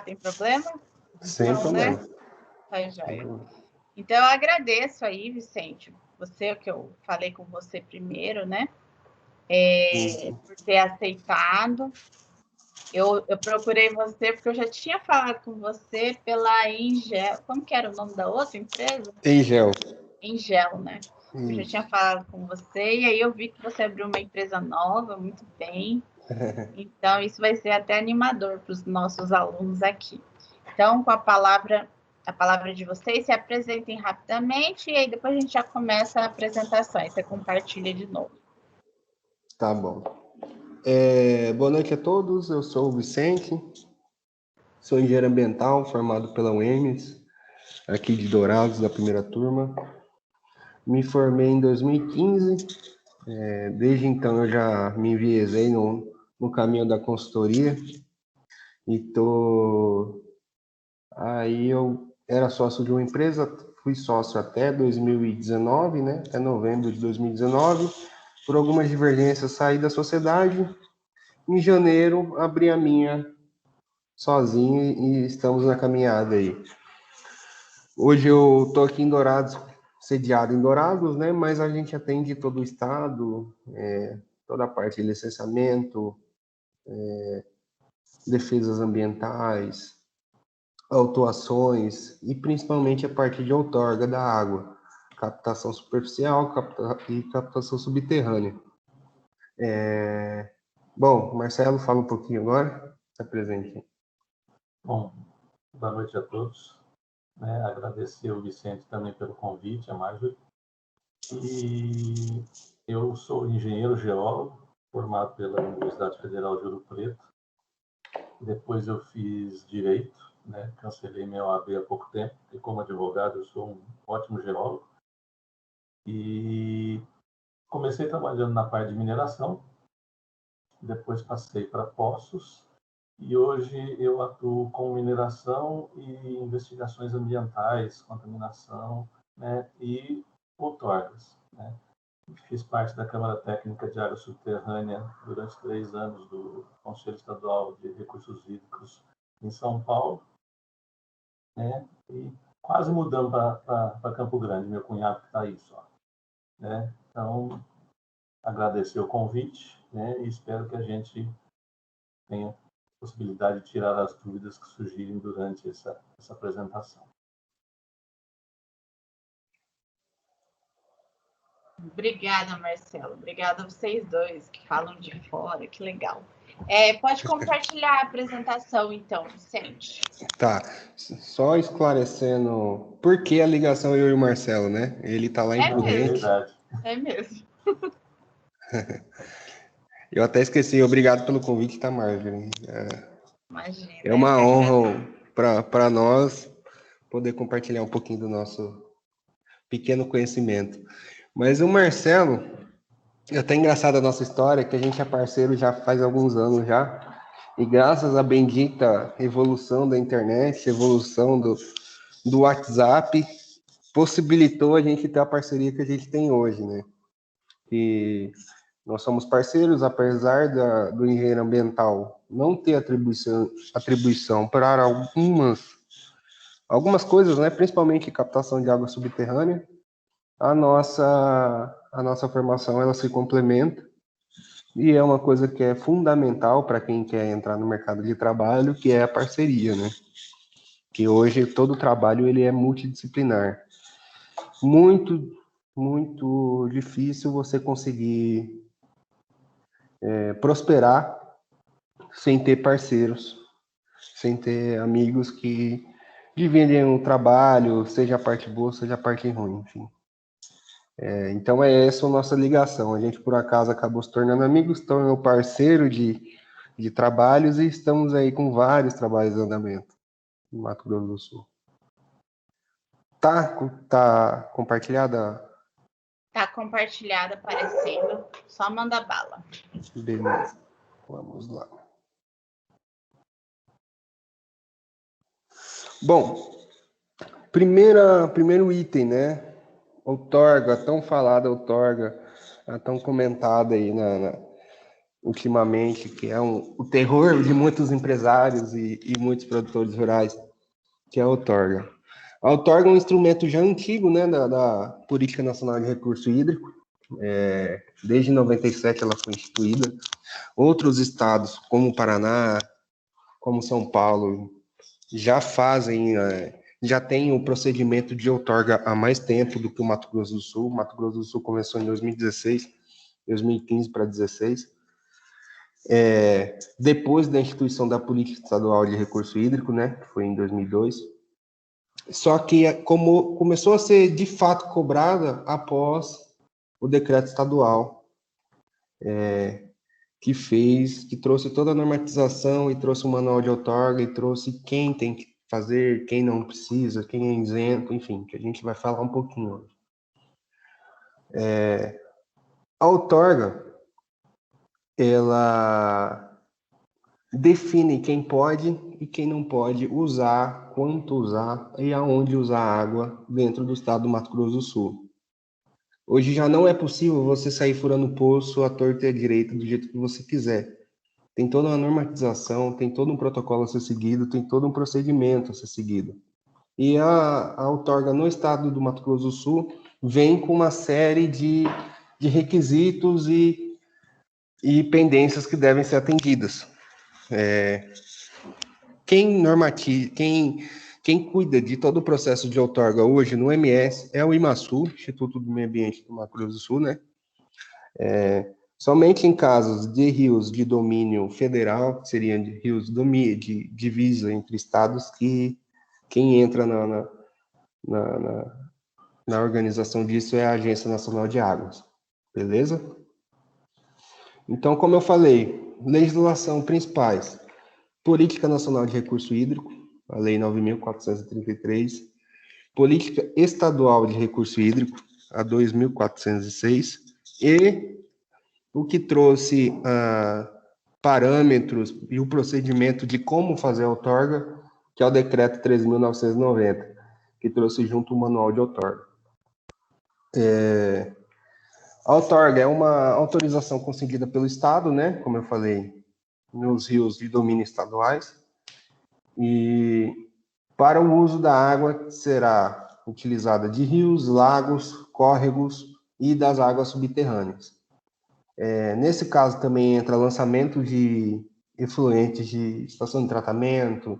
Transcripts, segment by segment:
tem problema? Sem problema. Né? Tá, joia. Então, eu agradeço aí, Vicente, você, que eu falei com você primeiro, né? Por ter aceitado. Eu procurei você porque eu já tinha falado com você pela Engel. Como que era o nome da outra empresa? Engel. Engel, né? Eu já tinha falado com você e aí eu vi que você abriu uma empresa nova, muito bem. Então, isso vai ser até animador para os nossos alunos aqui. Então, com a palavra de vocês, se apresentem rapidamente e aí depois a gente já começa a apresentação. Aí você compartilha de novo. Tá bom. Boa noite a todos, eu sou o Vicente, sou engenheiro ambiental, formado pela UEMS, aqui de Dourados, da primeira turma. Me formei em 2015, desde então eu já me enviesei no caminho da consultoria, e aí eu era sócio de uma empresa, fui sócio até 2019, né, até novembro de 2019, por algumas divergências saí da sociedade. Em janeiro, abri a minha sozinho e estamos na caminhada aí. Hoje eu estou aqui em Dourados, sediado em Dourados, né? Mas a gente atende todo o estado, toda a parte de licenciamento, defesas ambientais, autuações e principalmente a parte de outorga da água, captação superficial e captação subterrânea. Bom, Marcelo, fala um pouquinho agora, está presente. Bom, boa noite a todos. Agradecer ao Vicente também pelo convite, a Marjorie. E eu sou engenheiro geólogo, formado pela Universidade Federal de Ouro Preto. Depois eu fiz Direito, né? Cancelei meu OAB há pouco tempo, e como advogado eu sou um ótimo geólogo. E comecei trabalhando na parte de mineração, depois passei para poços, e hoje eu atuo com mineração e investigações ambientais, contaminação, né, e outorgas, né. Fiz parte da Câmara Técnica de Água Subterrânea durante 3 anos do Conselho Estadual de Recursos Hídricos em São Paulo, né, e quase mudando para Campo Grande, meu cunhado que está aí só, né. Então, agradecer o convite, né, e espero que a gente tenha possibilidade de tirar as dúvidas que surgirem durante essa apresentação. Obrigada, Marcelo. Obrigada a vocês dois que falam de fora, que legal. Pode compartilhar a apresentação, então, Vicente. Tá, só esclarecendo por que a ligação eu e o Marcelo, né? Ele tá lá em Prudente. É mesmo. Eu até esqueci, obrigado pelo convite, tá, Marjorie? Imagina. É uma honra para nós poder compartilhar um pouquinho do nosso pequeno conhecimento. Mas o Marcelo, é até engraçada a nossa história, que a gente é parceiro já faz alguns anos já, e graças à bendita evolução da internet, evolução do WhatsApp, possibilitou a gente ter a parceria que a gente tem hoje, né? E nós somos parceiros, apesar do engenheiro ambiental não ter atribuição para algumas coisas, né? Principalmente captação de água subterrânea. A nossa formação ela se complementa e é uma coisa que é fundamental para quem quer entrar no mercado de trabalho, que é a parceria, né? Que hoje todo trabalho ele é multidisciplinar. Muito, muito difícil você conseguir prosperar sem ter parceiros, sem ter amigos que dividem o trabalho, seja a parte boa, seja a parte ruim, enfim. Então é essa a nossa ligação. A gente, por acaso, acabou se tornando amigos, tornou parceiro de trabalhos e estamos aí com vários trabalhos em andamento no Mato Grosso do Sul. Tá compartilhada? Tá compartilhada, aparecendo. Só manda bala. Beleza. Vamos lá. Bom, primeiro item, né? Outorga, tão falada outorga, tão comentada aí ultimamente, que é o terror de muitos empresários e muitos produtores rurais, que é a outorga. A outorga é um instrumento já antigo, né, da Política Nacional de Recurso Hídrico. Desde 97 ela foi instituída. Outros estados, como o Paraná, como São Paulo, já fazem, já tem o procedimento de outorga há mais tempo do que o Mato Grosso do Sul. O Mato Grosso do Sul começou em 2016, 2015 para 2016. Depois da instituição da Política Estadual de Recurso Hídrico, né, que foi em 2002. Só que como começou a ser de fato cobrada após o decreto estadual, que trouxe toda a normatização e trouxe o manual de outorga e trouxe quem tem que fazer, quem não precisa, quem é isento, enfim, que a gente vai falar um pouquinho hoje. A outorga, ela define quem pode e quem não pode usar, quanto usar e aonde usar água dentro do estado do Mato Grosso do Sul. Hoje já não é possível você sair furando poço à torta e à direita do jeito que você quiser. Tem toda uma normatização, tem todo um protocolo a ser seguido, tem todo um procedimento a ser seguido. E a outorga no estado do Mato Grosso do Sul vem com uma série de requisitos e pendências que devem ser atendidas. Quem cuida de todo o processo de outorga hoje no MS é o IMASU, Instituto do Meio Ambiente do Mato Grosso do Sul, né? Somente em casos de rios de domínio federal, que seriam de rios de divisa entre estados, que quem entra na organização disso é a Agência Nacional de Águas, beleza? Então, como eu falei, legislação principais: Política Nacional de Recurso Hídrico, a Lei 9.433, Política Estadual de Recurso Hídrico, a 2.406, e o que trouxe parâmetros e o procedimento de como fazer a outorga, que é o Decreto 13.990, que trouxe junto o Manual de Outorga. A outorga é uma autorização concedida pelo Estado, né, como eu falei, nos rios de domínio estaduais, e para o uso da água será utilizada de rios, lagos, córregos e das águas subterrâneas. Nesse caso também entra lançamento de efluentes de estação de tratamento,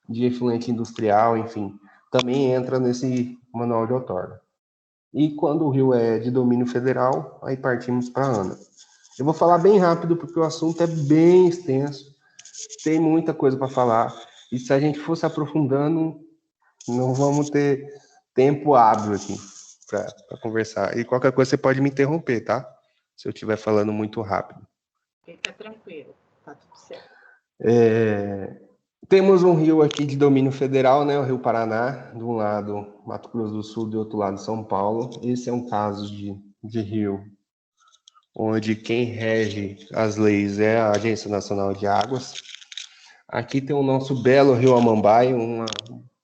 de efluente industrial, enfim, também entra nesse manual de outorga. E quando o rio é de domínio federal, aí partimos para a ANA. Eu vou falar bem rápido porque o assunto é bem extenso, tem muita coisa para falar, e se a gente fosse aprofundando, não vamos ter tempo hábil aqui para conversar. E qualquer coisa você pode me interromper, tá? Se eu estiver falando muito rápido. Fica tranquilo, tá tudo certo. Temos um rio aqui de domínio federal, né? O Rio Paraná, de um lado Mato Grosso do Sul, do outro lado São Paulo. Esse é um caso de rio onde quem rege as leis é a Agência Nacional de Águas. Aqui tem o nosso belo Rio Amambaia, uma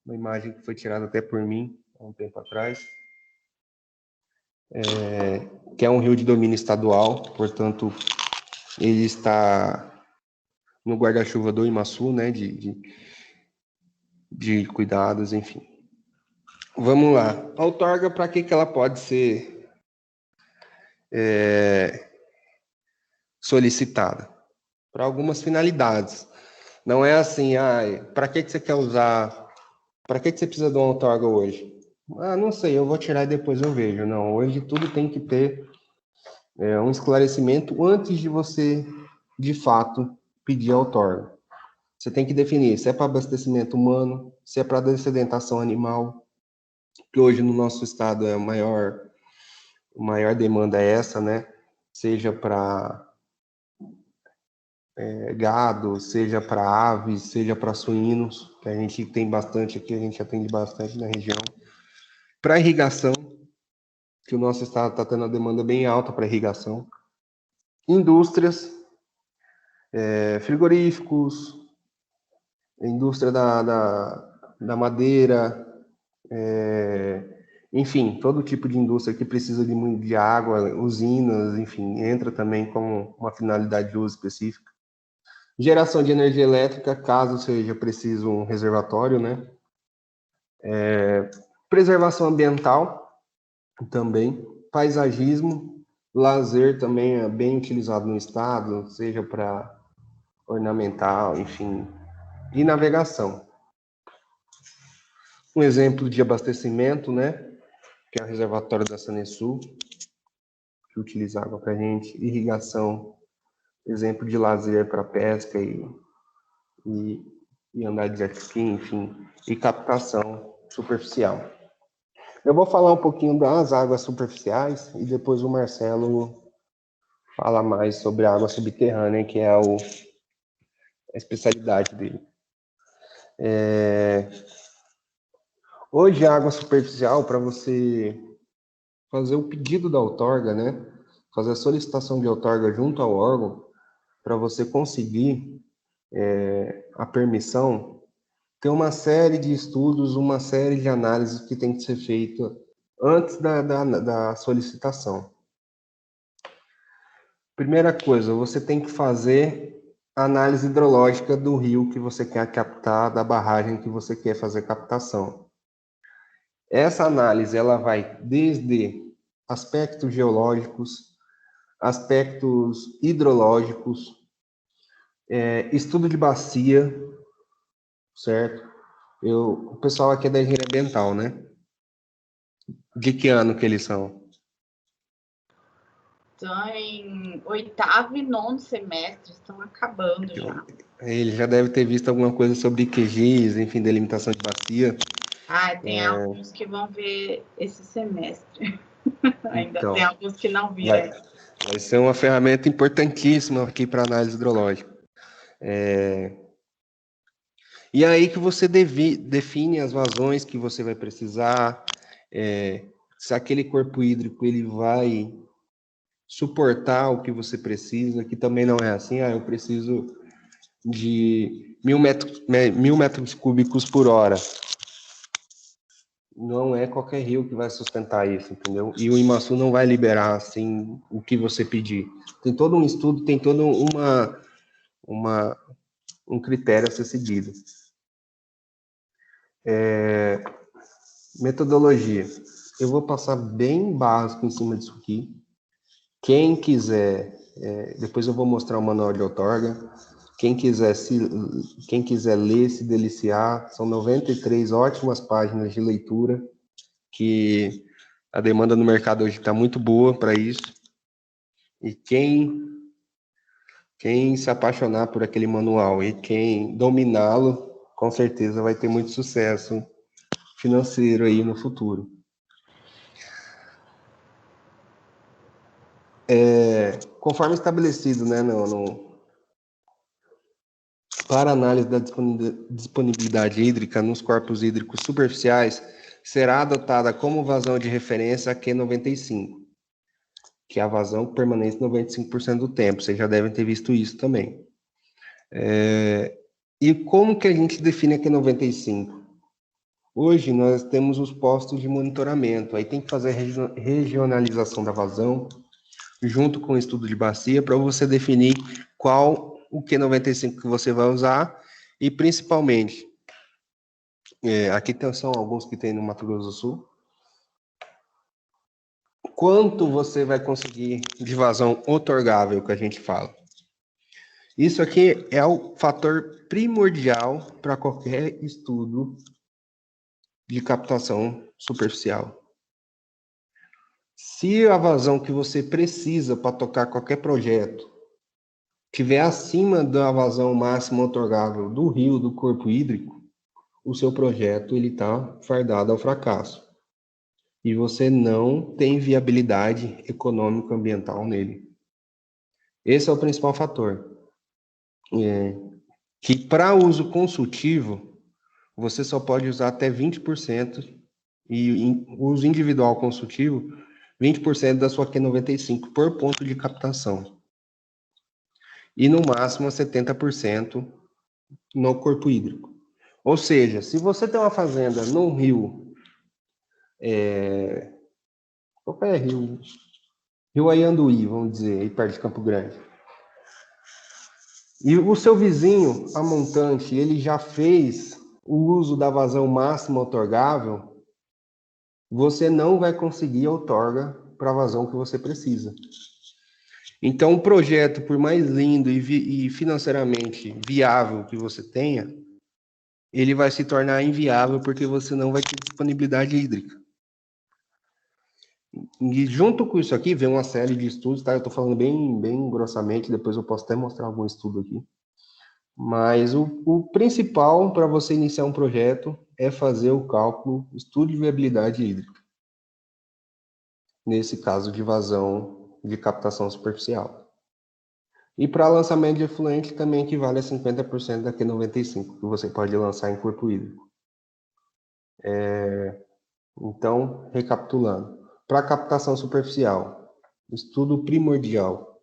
imagem que foi tirada até por mim há um tempo atrás, que é um rio de domínio estadual, portanto, ele está no guarda-chuva do IMASU, né, de cuidados, enfim. Vamos lá. A outorga, para que ela pode ser solicitada? Para algumas finalidades. Não é assim, para que você quer usar, para que você precisa de uma outorga hoje? Não sei, eu vou tirar e depois eu vejo. Não, hoje tudo tem que ter um esclarecimento antes de você, de fato, pedir a outorga. Você tem que definir se é para abastecimento humano, se é para dessedentação animal, que hoje no nosso estado é a maior demanda é essa, né? Seja para gado, seja para aves, seja para suínos, que a gente tem bastante aqui, a gente atende bastante na região. Para irrigação, que o nosso estado está tendo uma demanda bem alta para irrigação. Indústrias, frigoríficos, indústria da madeira, enfim, todo tipo de indústria que precisa de água, usinas, enfim, entra também como uma finalidade de uso específica. Geração de energia elétrica, caso seja preciso um reservatório, né? Preservação ambiental também, paisagismo, lazer também é bem utilizado no estado, seja para ornamental, enfim, e navegação. Um exemplo de abastecimento, né? Que é o reservatório da Sanesul, que utiliza água para a gente, irrigação, exemplo de lazer para pesca e andar de jet ski, enfim, e captação superficial. Eu vou falar um pouquinho das águas superficiais e depois o Marcelo fala mais sobre a água subterrânea, que é a especialidade dele. Hoje, a água superficial, para você fazer o pedido da outorga, né? Fazer a solicitação de outorga junto ao órgão, para você conseguir a permissão, tem uma série de estudos, uma série de análises que tem que ser feita antes da solicitação. Primeira coisa, você tem que fazer a análise hidrológica do rio que você quer captar, da barragem que você quer fazer captação. Essa análise, ela vai desde aspectos geológicos, aspectos hidrológicos, estudo de bacia, certo? O pessoal aqui é da engenharia ambiental, né? De que ano que eles são? Estão em 8º e 9º semestre, estão acabando já. Ele já deve ter visto alguma coisa sobre QGIS, enfim, delimitação de bacia. Tem alguns que vão ver esse semestre. Ainda Então, tem alguns que não viram. Vai ser uma ferramenta importantíssima aqui para análise hidrológica. E aí que você define as vazões que você vai precisar, se aquele corpo hídrico ele vai suportar o que você precisa, que também não é assim, eu preciso de 1.000 metros cúbicos por hora. Não é qualquer rio que vai sustentar isso, entendeu? E o IMASU não vai liberar, assim, o que você pedir. Tem todo um estudo, tem todo um critério a ser seguido. Metodologia. Eu vou passar bem básico em cima disso aqui. Quem quiser, depois eu vou mostrar o manual de outorga. Quem quiser ler, se deliciar, são 93 ótimas páginas de leitura, que a demanda no mercado hoje está muito boa para isso. E quem se apaixonar por aquele manual e quem dominá-lo, com certeza vai ter muito sucesso financeiro aí no futuro. Conforme estabelecido, né, para análise da disponibilidade hídrica nos corpos hídricos superficiais, será adotada como vazão de referência a Q95, que é a vazão que permanece 95% do tempo. Vocês já devem ter visto isso também. E como que a gente define a Q95? Hoje nós temos os postos de monitoramento, aí tem que fazer a regionalização da vazão, junto com o estudo de bacia, para você definir qual o Q95 que você vai usar, e principalmente, aqui são alguns que tem no Mato Grosso do Sul, quanto você vai conseguir de vazão outorgável, que a gente fala. Isso aqui é o fator primordial para qualquer estudo de captação superficial. Se a vazão que você precisa para tocar qualquer projeto estiver acima da vazão máxima outorgável do rio, do corpo hídrico, o seu projeto está fardado ao fracasso. E você não tem viabilidade econômico-ambiental nele. Esse é o principal fator. Que para uso consultivo, você só pode usar até 20%, e uso individual consultivo, 20% da sua Q95 por ponto de captação. E no máximo 70% no corpo hídrico. Ou seja, se você tem uma fazenda num rio Qualquer rio. Rio Aianduí, vamos dizer, aí perto de Campo Grande. E o seu vizinho, a montante, ele já fez o uso da vazão máxima outorgável, você não vai conseguir a outorga para a vazão que você precisa. Então, o projeto, por mais lindo e financeiramente viável que você tenha, ele vai se tornar inviável porque você não vai ter disponibilidade hídrica. E junto com isso aqui, vem uma série de estudos, tá? Eu estou falando bem grossamente, depois eu posso até mostrar algum estudo aqui. Mas o principal para você iniciar um projeto é fazer o cálculo, estudo de viabilidade hídrica. Nesse caso de vazão de captação superficial. E para lançamento de efluente também equivale a 50% da Q95, que você pode lançar em corpo hídrico. Então, recapitulando. Para captação superficial, estudo primordial,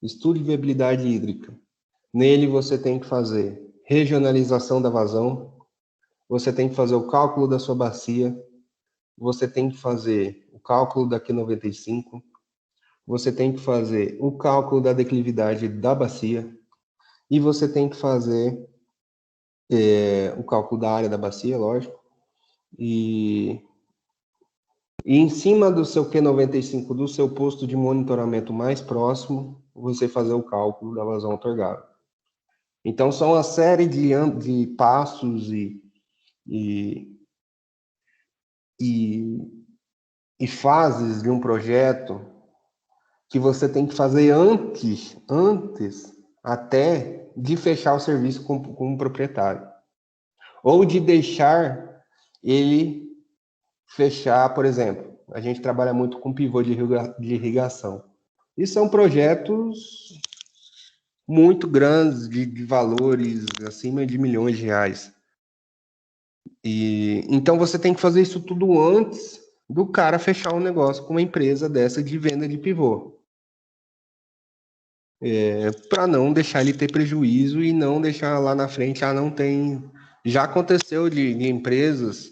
estudo de viabilidade hídrica. Nele você tem que fazer regionalização da vazão, você tem que fazer o cálculo da sua bacia, você tem que fazer o cálculo da Q95, você tem que fazer o cálculo da declividade da bacia e você tem que fazer o cálculo da área da bacia, lógico, e em cima do seu Q95, do seu posto de monitoramento mais próximo, você fazer o cálculo da vazão outorgável. Então, são uma série de passos e fases de um projeto que você tem que fazer antes até de fechar o serviço com o proprietário. Ou de deixar ele fechar, por exemplo, a gente trabalha muito com pivô de irrigação. E são projetos muito grandes, de valores acima de milhões de reais. E então você tem que fazer isso tudo antes do cara fechar um negócio com uma empresa dessa de venda de pivô. Para não deixar ele ter prejuízo e não deixar lá na frente, não tem... Já aconteceu de empresas,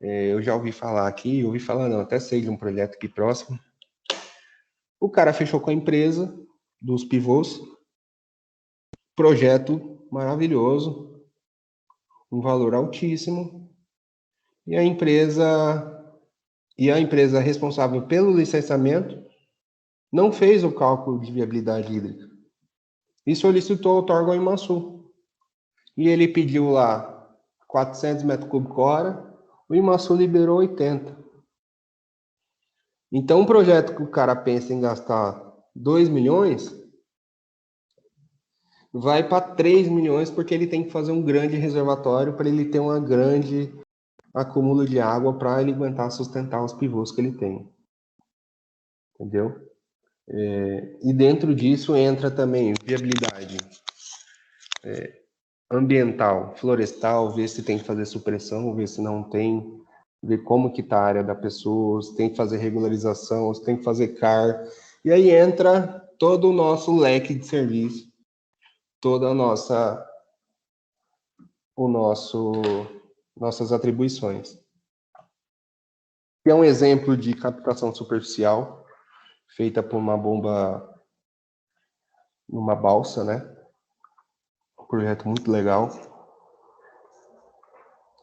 eu já ouvi falar aqui, até sei de um projeto aqui próximo. O cara fechou com a empresa dos pivôs, projeto maravilhoso, um valor altíssimo, e a empresa responsável pelo licenciamento não fez o cálculo de viabilidade hídrica e solicitou a outorga ao Imaçu. E ele pediu lá 400 metros cúbicos hora, o Imaçu liberou 80. Então, um projeto que o cara pensa em gastar 2 milhões, vai para 3 milhões, porque ele tem que fazer um grande reservatório para ele ter uma grande acúmulo de água para ele aguentar sustentar os pivôs que ele tem. Entendeu? E dentro disso entra também viabilidade ambiental, florestal, ver se tem que fazer supressão, ver se não tem, ver como que está a área da pessoa, se tem que fazer regularização, se tem que fazer CAR. E aí entra todo o nosso leque de serviço, toda a nossas atribuições. É um exemplo de captação superficial, feita por uma bomba numa balsa, né? Um projeto muito legal.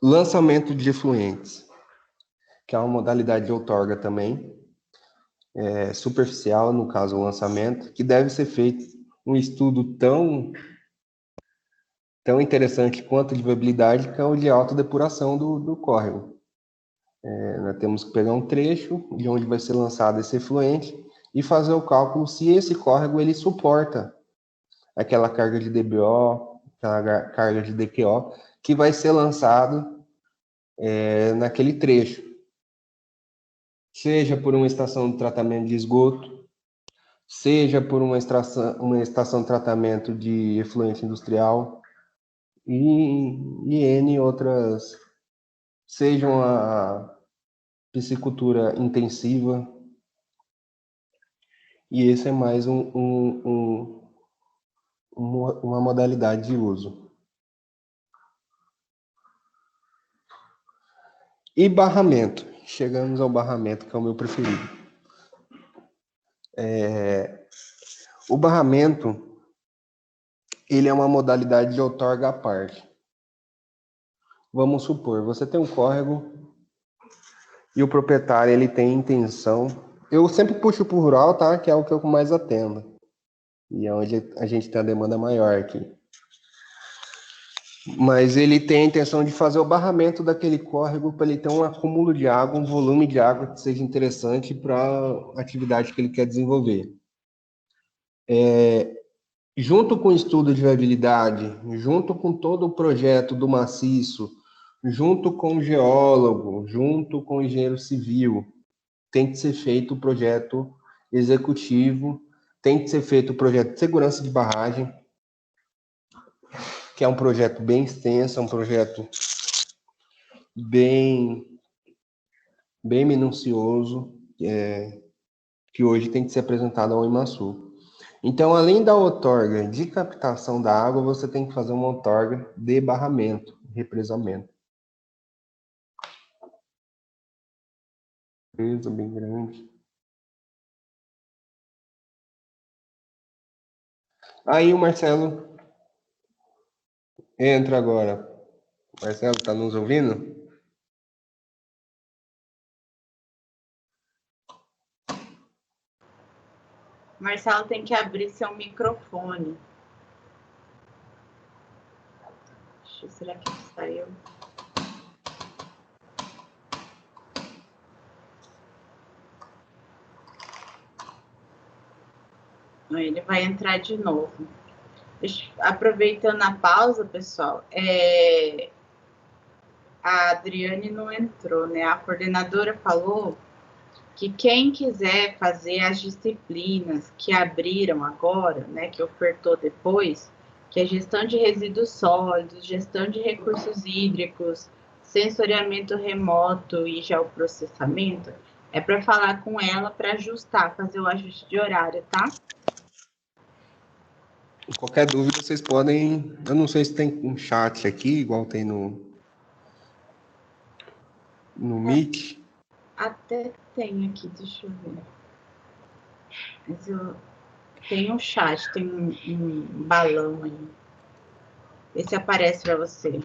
Lançamento de efluentes, que é uma modalidade de outorga também, superficial, no caso, o lançamento, que deve ser feito um estudo tão interessante quanto de viabilidade, que é o de autodepuração do córrego. Nós temos que pegar um trecho de onde vai ser lançado esse efluente e fazer o cálculo se esse córrego ele suporta aquela carga de DBO, aquela carga de DQO, que vai ser lançado naquele trecho. Seja por uma estação de tratamento de esgoto, seja por uma estação de tratamento de efluente industrial e N outras, sejam a piscicultura intensiva, e esse é mais uma modalidade de uso. E barramento. chegamos ao barramento, que é o meu preferido. O barramento, ele é uma modalidade de outorga à parte. Vamos supor, você tem um córrego e o proprietário ele tem intenção. Eu sempre puxo para o rural, tá? Que é o que eu mais atendo. E é onde a gente tem a demanda maior aqui. Mas ele tem a intenção de fazer o barramento daquele córrego para ele ter um acúmulo de água, um volume de água que seja interessante para a atividade que ele quer desenvolver. Junto com o estudo de viabilidade, junto com todo o projeto do maciço, junto com o geólogo, junto com o engenheiro civil, tem que ser feito o projeto executivo, tem que ser feito o projeto de segurança de barragem, que é um projeto bem extenso, é um projeto bem minucioso, que hoje tem que ser apresentado ao IMASU. Então, além da outorga de captação da água, você tem que fazer uma outorga de barramento, represamento. Empresa bem grande. Aí o Marcelo entra agora. Marcelo, está nos ouvindo? Marcelo tem que abrir seu microfone. Será que ele saiu? Ele vai entrar de novo. Aproveitando a pausa, pessoal, a Adriane não entrou, né? A coordenadora falou que quem quiser fazer as disciplinas que abriram agora, né, que ofertou depois, que é gestão de resíduos sólidos, gestão de recursos hídricos, sensoriamento remoto e geoprocessamento, é para falar com ela para ajustar, fazer o ajuste de horário, tá? Qualquer dúvida, vocês podem... Eu não sei se tem um chat aqui, igual tem no Meet. Até tem aqui, deixa eu ver. Mas tem um chat, tem um balão aí. Vê se aparece para você.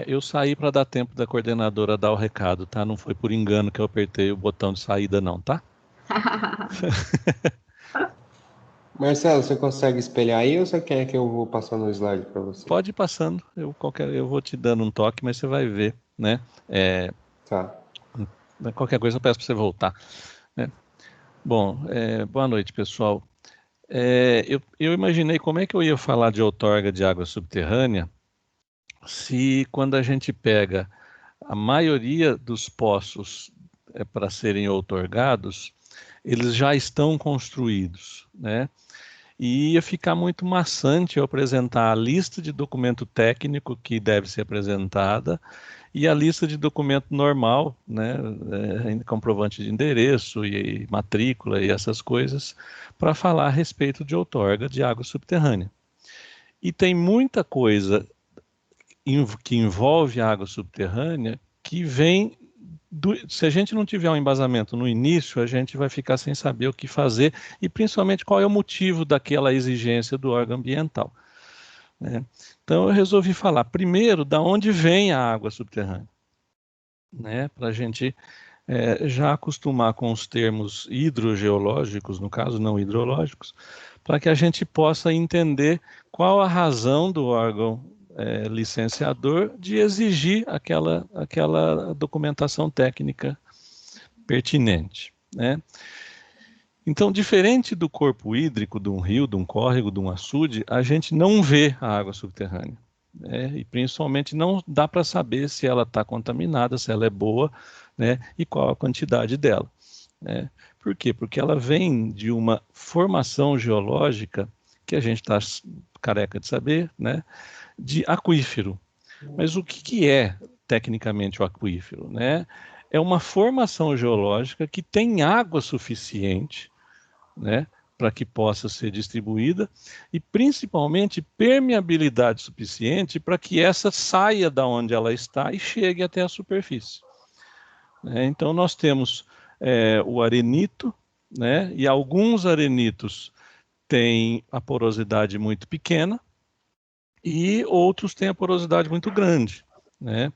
Eu saí para dar tempo da coordenadora dar o recado, tá? Não foi por engano que eu apertei o botão de saída, não, tá? Marcelo, você consegue espelhar aí ou você quer que eu vou passando o slide para você? Pode ir passando, eu vou te dando um toque, mas você vai ver, né? Tá. Qualquer coisa eu peço para você voltar, né? Bom, boa noite, pessoal. Eu imaginei como é que eu ia falar de outorga de água subterrânea se quando a gente pega a maioria dos poços para serem outorgados, eles já estão construídos, né? E ia ficar muito maçante eu apresentar a lista de documento técnico que deve ser apresentada e a lista de documento normal, né, comprovante de endereço e matrícula e essas coisas, para falar a respeito de outorga de água subterrânea. E tem muita coisa que envolve a água subterrânea que vem se a gente não tiver um embasamento no início, a gente vai ficar sem saber o que fazer e principalmente qual é o motivo daquela exigência do órgão ambiental, né? Então eu resolvi falar primeiro da onde vem a água subterrânea, né? Para a gente já acostumar com os termos hidrogeológicos, no caso não hidrológicos, para que a gente possa entender qual a razão do órgão licenciador de exigir aquela documentação técnica pertinente, né? Então, diferente do corpo hídrico de um rio, de um córrego, de um açude, a gente não vê a água subterrânea, né? E principalmente não dá para saber se ela está contaminada, se ela é boa, né? E qual a quantidade dela, né? Por quê? Porque ela vem de uma formação geológica que a gente está careca de saber, né? De aquífero. Mas o que é tecnicamente o aquífero, né? É uma formação geológica que tem água suficiente, né, para que possa ser distribuída, e principalmente permeabilidade suficiente para que essa saia da onde ela está e chegue até a superfície. Então nós temos o arenito, né, e alguns arenitos têm a porosidade muito pequena e outros têm a porosidade muito grande, né?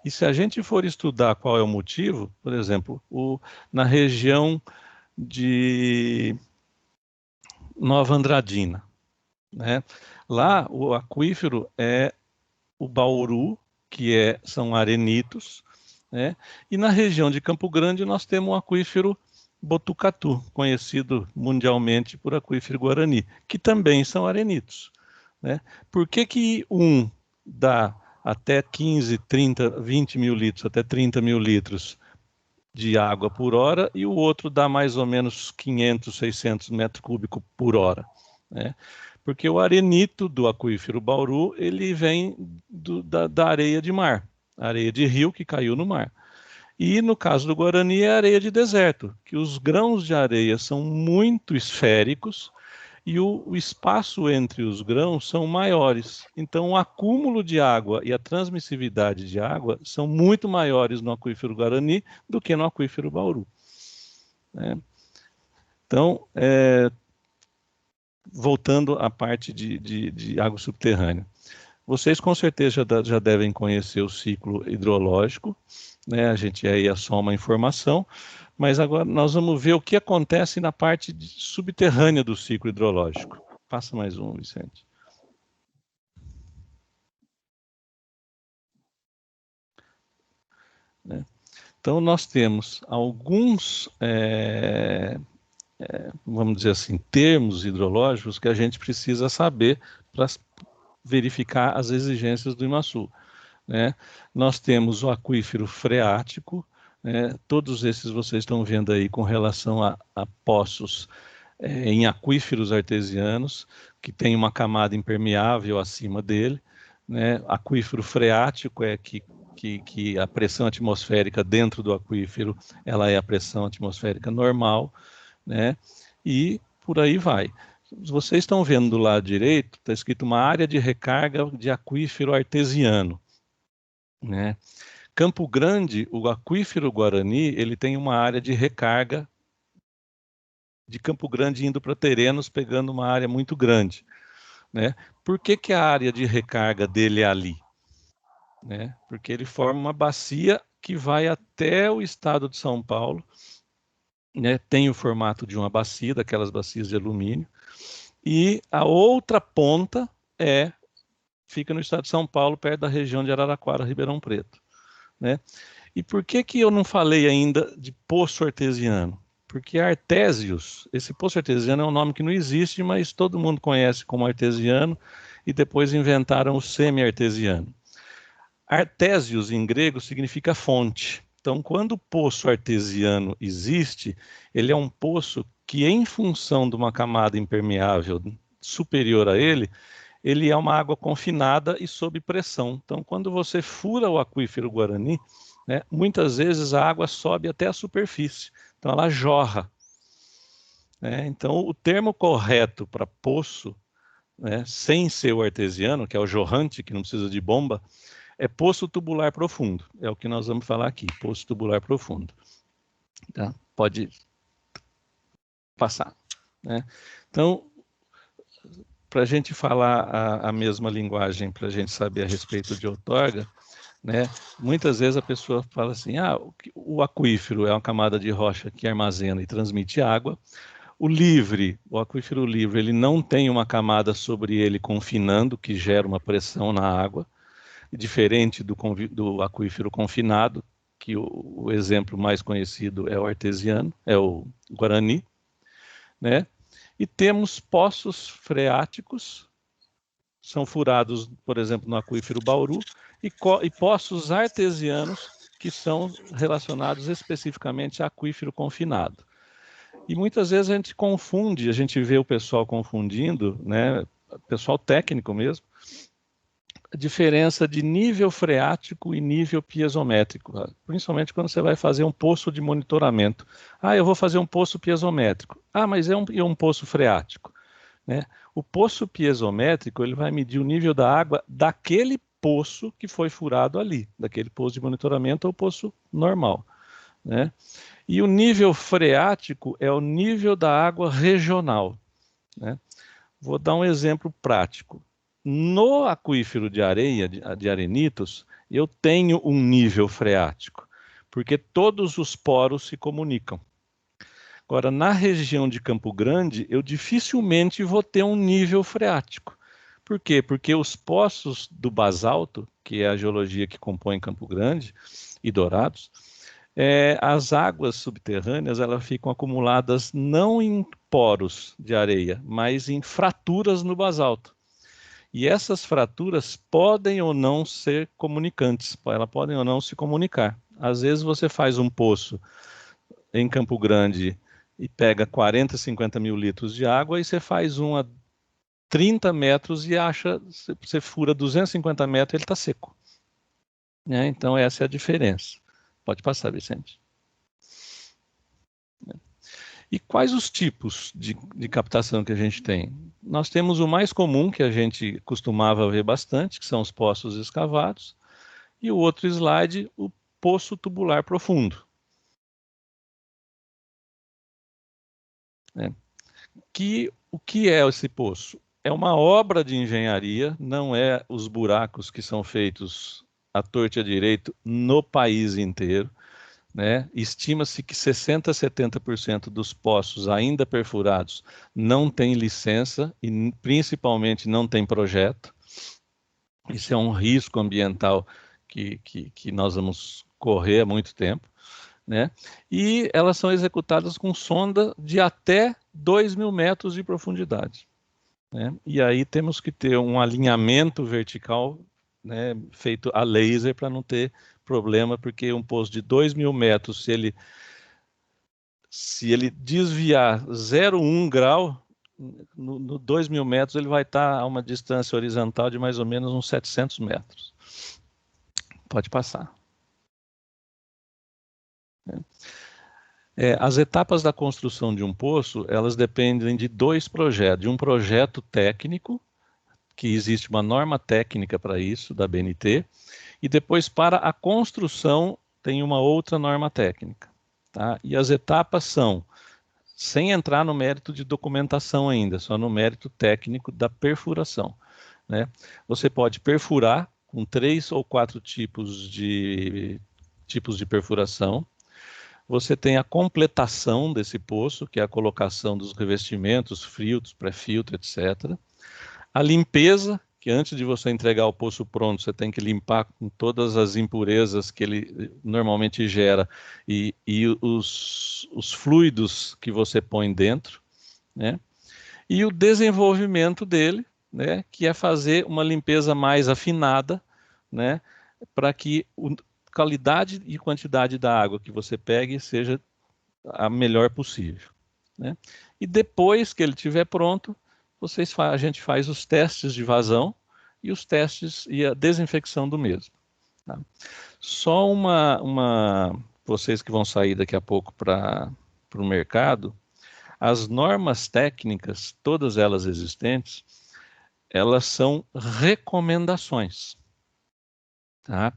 E se a gente for estudar qual é o motivo, por exemplo, na região de Nova Andradina, né? Lá o aquífero é o Bauru, que são arenitos, né? E na região de Campo Grande nós temos o aquífero Botucatu, conhecido mundialmente por aquífero Guarani, que também são arenitos, né? Por que um dá até 15, 30, 20 mil litros, até 30 mil litros de água por hora, e o outro dá mais ou menos 500, 600 metros cúbicos por hora, né? Porque o arenito do aquífero Bauru, ele vem da areia de mar, areia de rio que caiu no mar. E no caso do Guarani é areia de deserto, que os grãos de areia são muito esféricos e o espaço entre os grãos são maiores. Então o acúmulo de água e a transmissividade de água são muito maiores no aquífero Guarani do que no aquífero Bauru, né? Então, voltando à parte de água subterrânea. Vocês com certeza já devem conhecer o ciclo hidrológico, né? A gente aí é só uma informação, mas agora nós vamos ver o que acontece na parte subterrânea do ciclo hidrológico. Passa mais um, Vicente. Né? Então nós temos alguns, vamos dizer assim, termos hidrológicos que a gente precisa saber para verificar as exigências do IMASU, né? Nós temos o aquífero freático, né? Todos esses vocês estão vendo aí com relação a poços em aquíferos artesianos, que tem uma camada impermeável acima dele, né? Aquífero freático é que a pressão atmosférica dentro do aquífero, ela é a pressão atmosférica normal, né? E por aí vai. Vocês estão vendo do lado direito, está escrito uma área de recarga de aquífero artesiano, né? Campo Grande, o aquífero Guarani, ele tem uma área de recarga de Campo Grande indo para Terenos, pegando uma área muito grande, né? Por que a área de recarga dele é ali? Né? Porque ele forma uma bacia que vai até o estado de São Paulo, né? Tem o formato de uma bacia, daquelas bacias de alumínio, e a outra ponta fica no estado de São Paulo, perto da região de Araraquara, Ribeirão Preto, né? E por que eu não falei ainda de poço artesiano? Porque artésios, esse poço artesiano é um nome que não existe, mas todo mundo conhece como artesiano, e depois inventaram o semi-artesiano. Artésios em grego significa fonte. Então, quando o poço artesiano existe, ele é um poço que, em função de uma camada impermeável superior a ele é uma água confinada e sob pressão. Então, quando você fura o aquífero Guarani, né, muitas vezes a água sobe até a superfície. Então, ela jorra, né? Então, o termo correto para poço, né, sem ser o artesiano, que é o jorrante, que não precisa de bomba, é poço tubular profundo. É o que nós vamos falar aqui, poço tubular profundo. Tá? Pode passar, né? Então, para a gente falar a mesma linguagem, para a gente saber a respeito de outorga, né, muitas vezes a pessoa fala assim, o aquífero é uma camada de rocha que armazena e transmite água. O aquífero livre, ele não tem uma camada sobre ele confinando, que gera uma pressão na água, diferente do aquífero confinado, que o exemplo mais conhecido é o artesiano, é o Guarani, né? E temos poços freáticos, são furados, por exemplo, no aquífero Bauru, e poços artesianos, que são relacionados especificamente a aquífero confinado. E muitas vezes a gente vê o pessoal confundindo, né, pessoal técnico mesmo, diferença de nível freático e nível piezométrico, principalmente quando você vai fazer um poço de monitoramento. Eu vou fazer um poço piezométrico. Mas é um poço freático, né? O poço piezométrico, ele vai medir o nível da água daquele poço que foi furado ali, daquele poço de monitoramento ou poço normal, né? E o nível freático é o nível da água regional, né? Vou dar um exemplo prático. No aquífero de areia, de arenitos, eu tenho um nível freático, porque todos os poros se comunicam. Agora, na região de Campo Grande, eu dificilmente vou ter um nível freático. Por quê? Porque os poços do basalto, que é a geologia que compõe Campo Grande e Dourados, as águas subterrâneas elas ficam acumuladas não em poros de areia, mas em fraturas no basalto. E essas fraturas podem ou não ser comunicantes, elas podem ou não se comunicar. Às vezes você faz um poço em Campo Grande e pega 40, 50 mil litros de água e você faz um a 30 metros e você fura 250 metros e ele está seco, né? Então essa é a diferença. Pode passar, Vicente. E quais os tipos de captação que a gente tem? Nós temos o mais comum, que a gente costumava ver bastante, que são os poços escavados, e o outro slide, o poço tubular profundo. O que é esse poço? É uma obra de engenharia, não é os buracos que são feitos à torta e à direita no país inteiro, né? Estima-se que 60% a 70% dos poços ainda perfurados não têm licença e principalmente não tem projeto. Isso é um risco ambiental que nós vamos correr há muito tempo, né? E elas são executadas com sonda de até 2.000 metros de profundidade, né? E aí temos que ter um alinhamento vertical, né, feito a laser para não ter problema, porque um poço de 2.000 metros, se ele desviar 0,1 grau, no 2.000 metros ele vai estar a uma distância horizontal de mais ou menos uns 700 metros. Pode passar. As etapas da construção de um poço, elas dependem de dois projetos. De um projeto técnico, que existe uma norma técnica para isso, da BNT, e depois para a construção tem uma outra norma técnica, tá? E as etapas são, sem entrar no mérito de documentação ainda, só no mérito técnico da perfuração, né? Você pode perfurar com 3 ou 4 tipos de perfuração. Você tem a completação desse poço, que é a colocação dos revestimentos, filtros, pré-filtro, etc. A limpeza, que antes de você entregar o poço pronto, você tem que limpar com todas as impurezas que ele normalmente gera e os fluidos que você põe dentro, né? E o desenvolvimento dele, né, que é fazer uma limpeza mais afinada, né, para que qualidade e quantidade da água que você pegue seja a melhor possível, né? E depois que ele estiver pronto, a gente faz os testes de vazão e os testes e a desinfecção do mesmo, tá? Só vocês que vão sair daqui a pouco para o mercado, as normas técnicas, todas elas existentes, elas são recomendações, tá?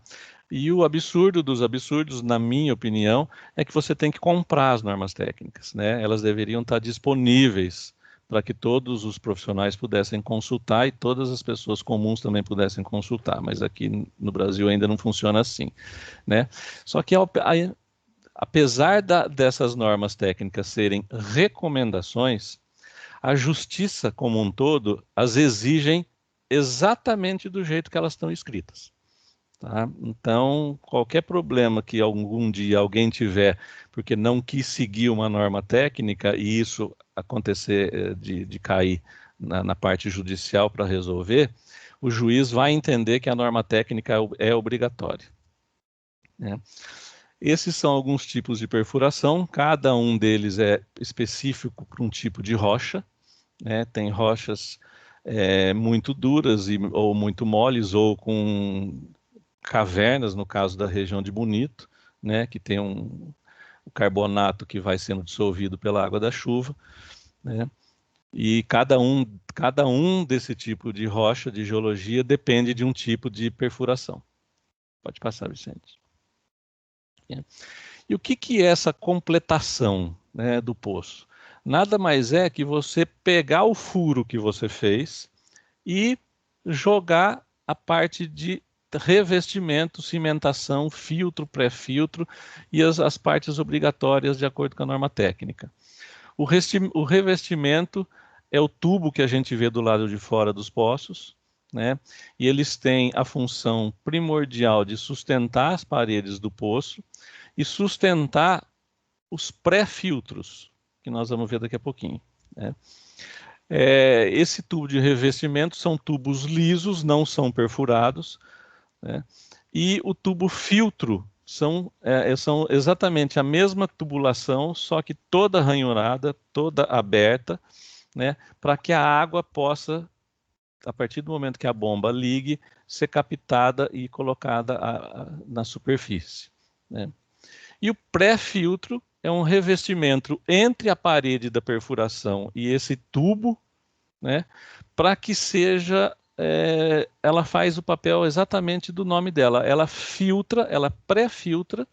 E o absurdo dos absurdos, na minha opinião, é que você tem que comprar as normas técnicas, né? Elas deveriam estar disponíveis para que todos os profissionais pudessem consultar e todas as pessoas comuns também pudessem consultar, mas aqui no Brasil ainda não funciona assim, né? Só que apesar dessas normas técnicas serem recomendações, a justiça como um todo as exigem exatamente do jeito que elas estão escritas, tá? Então, qualquer problema que algum dia alguém tiver porque não quis seguir uma norma técnica e isso acontecer de cair na parte judicial para resolver, o juiz vai entender que a norma técnica é obrigatória, né? Esses são alguns tipos de perfuração, cada um deles é específico para um tipo de rocha, né? Tem rochas muito duras ou muito moles, ou com cavernas, no caso da região de Bonito, né, que tem o carbonato que vai sendo dissolvido pela água da chuva, né? E cada um desse tipo de rocha, de geologia, depende de um tipo de perfuração. Pode passar, Vicente. E o que é essa completação, né, do poço? Nada mais é que você pegar o furo que você fez e jogar a parte de revestimento, cimentação, filtro, pré-filtro e as partes obrigatórias de acordo com a norma técnica. O revestimento é o tubo que a gente vê do lado de fora dos poços, né? E eles têm a função primordial de sustentar as paredes do poço e sustentar os pré-filtros, que nós vamos ver daqui a pouquinho, né? Esse tubo de revestimento são tubos lisos, não são perfurados, né? E o tubo filtro são exatamente a mesma tubulação, só que toda ranhurada, toda aberta, né? Para que a água possa, a partir do momento que a bomba ligue, ser captada e colocada na superfície, né? E o pré-filtro é um revestimento entre a parede da perfuração e esse tubo, né, para que seja, ela faz o papel exatamente do nome dela. Ela filtra, ela pré-filtra,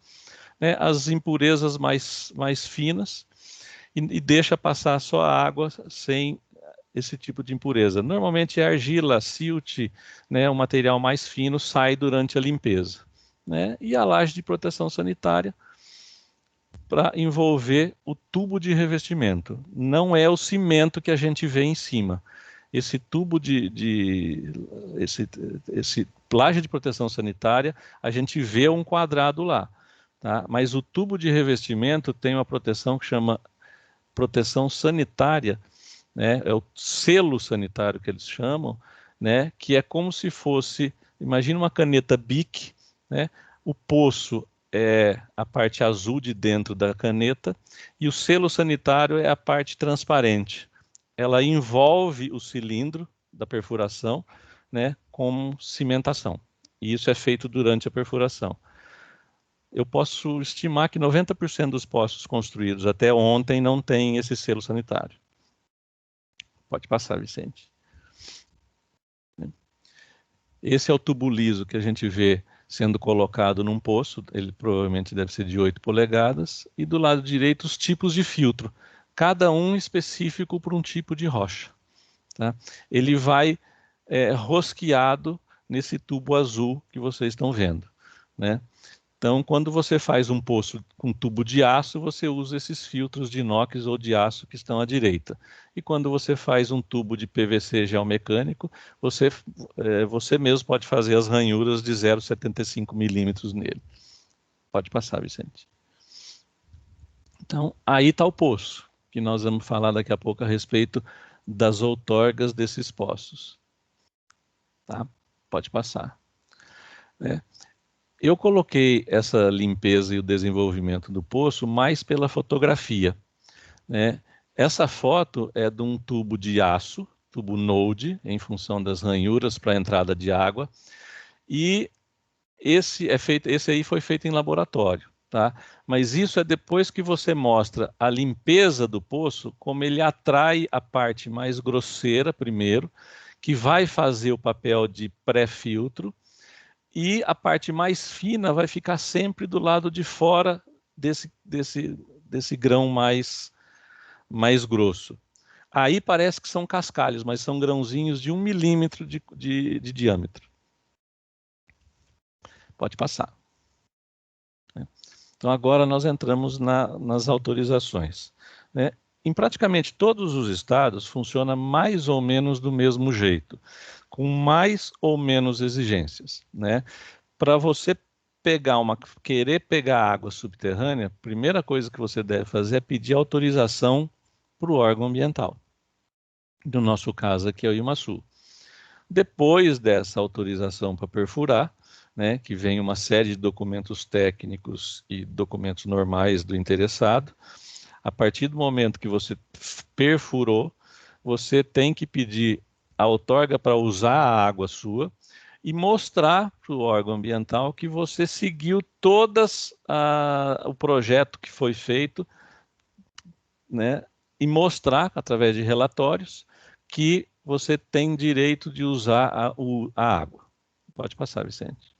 né, as impurezas mais finas e deixa passar só a água sem esse tipo de impureza. Normalmente é argila, silt, né, um material mais fino, sai durante a limpeza, né? E a laje de proteção sanitária para envolver o tubo de revestimento. Não é o cimento que a gente vê em cima. Esse tubo esse laje de proteção sanitária, a gente vê um quadrado lá, tá? Mas o tubo de revestimento tem uma proteção que chama proteção sanitária, né? É o selo sanitário que eles chamam, né? Que é como se fosse, imagina uma caneta Bic, né? O poço é a parte azul de dentro da caneta e o selo sanitário é a parte transparente. Ela envolve o cilindro da perfuração, né, com cimentação. E isso é feito durante a perfuração. Eu posso estimar que 90% dos poços construídos até ontem não têm esse selo sanitário. Pode passar, Vicente. Esse é o tubo liso que a gente vê sendo colocado num poço, ele provavelmente deve ser de 8 polegadas, e do lado direito os tipos de filtro, cada um específico para um tipo de rocha, tá? Ele vai rosqueado nesse tubo azul que vocês estão vendo, né? Então, quando você faz um poço com tubo de aço, você usa esses filtros de inox ou de aço que estão à direita. E quando você faz um tubo de PVC geomecânico, você mesmo pode fazer as ranhuras de 0,75 milímetros nele. Pode passar, Vicente. Então, aí está o poço, que nós vamos falar daqui a pouco a respeito das outorgas desses poços. Tá? Pode passar. Eu coloquei essa limpeza e o desenvolvimento do poço mais pela fotografia, né? Essa foto é de um tubo de aço, tubo Node, em função das ranhuras para a entrada de água, e esse aí foi feito em laboratório, tá? Mas isso é depois que você mostra a limpeza do poço, como ele atrai a parte mais grosseira primeiro, que vai fazer o papel de pré-filtro, e a parte mais fina vai ficar sempre do lado de fora desse grão mais grosso. Aí parece que são cascalhos, mas são grãozinhos de 1 milímetro de diâmetro. Pode passar. Então agora nós entramos nas autorizações, né? Em praticamente todos os estados funciona mais ou menos do mesmo jeito, com mais ou menos exigências, né? Para você querer pegar água subterrânea, a primeira coisa que você deve fazer é pedir autorização para o órgão ambiental. No nosso caso aqui é o IMASU. Depois dessa autorização para perfurar, né, que vem uma série de documentos técnicos e documentos normais do interessado, a partir do momento que você perfurou, você tem que pedir a outorga para usar a água sua e mostrar para o órgão ambiental que você seguiu todas o projeto que foi feito, né? E mostrar, através de relatórios, que você tem direito de usar a água. Pode passar, Vicente.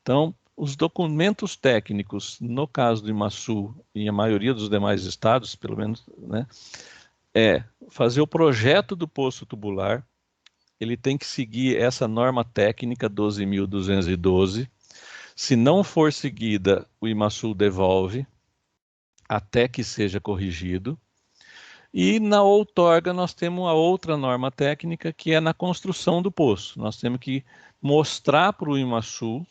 Então, os documentos técnicos, no caso do Imaçu e a maioria dos demais estados, pelo menos, né, é fazer o projeto do poço tubular. Ele tem que seguir essa norma técnica 12.212. Se não for seguida, o Imaçu devolve até que seja corrigido. E na outorga nós temos a outra norma técnica, que é na construção do poço. Nós temos que mostrar para o Imaçu,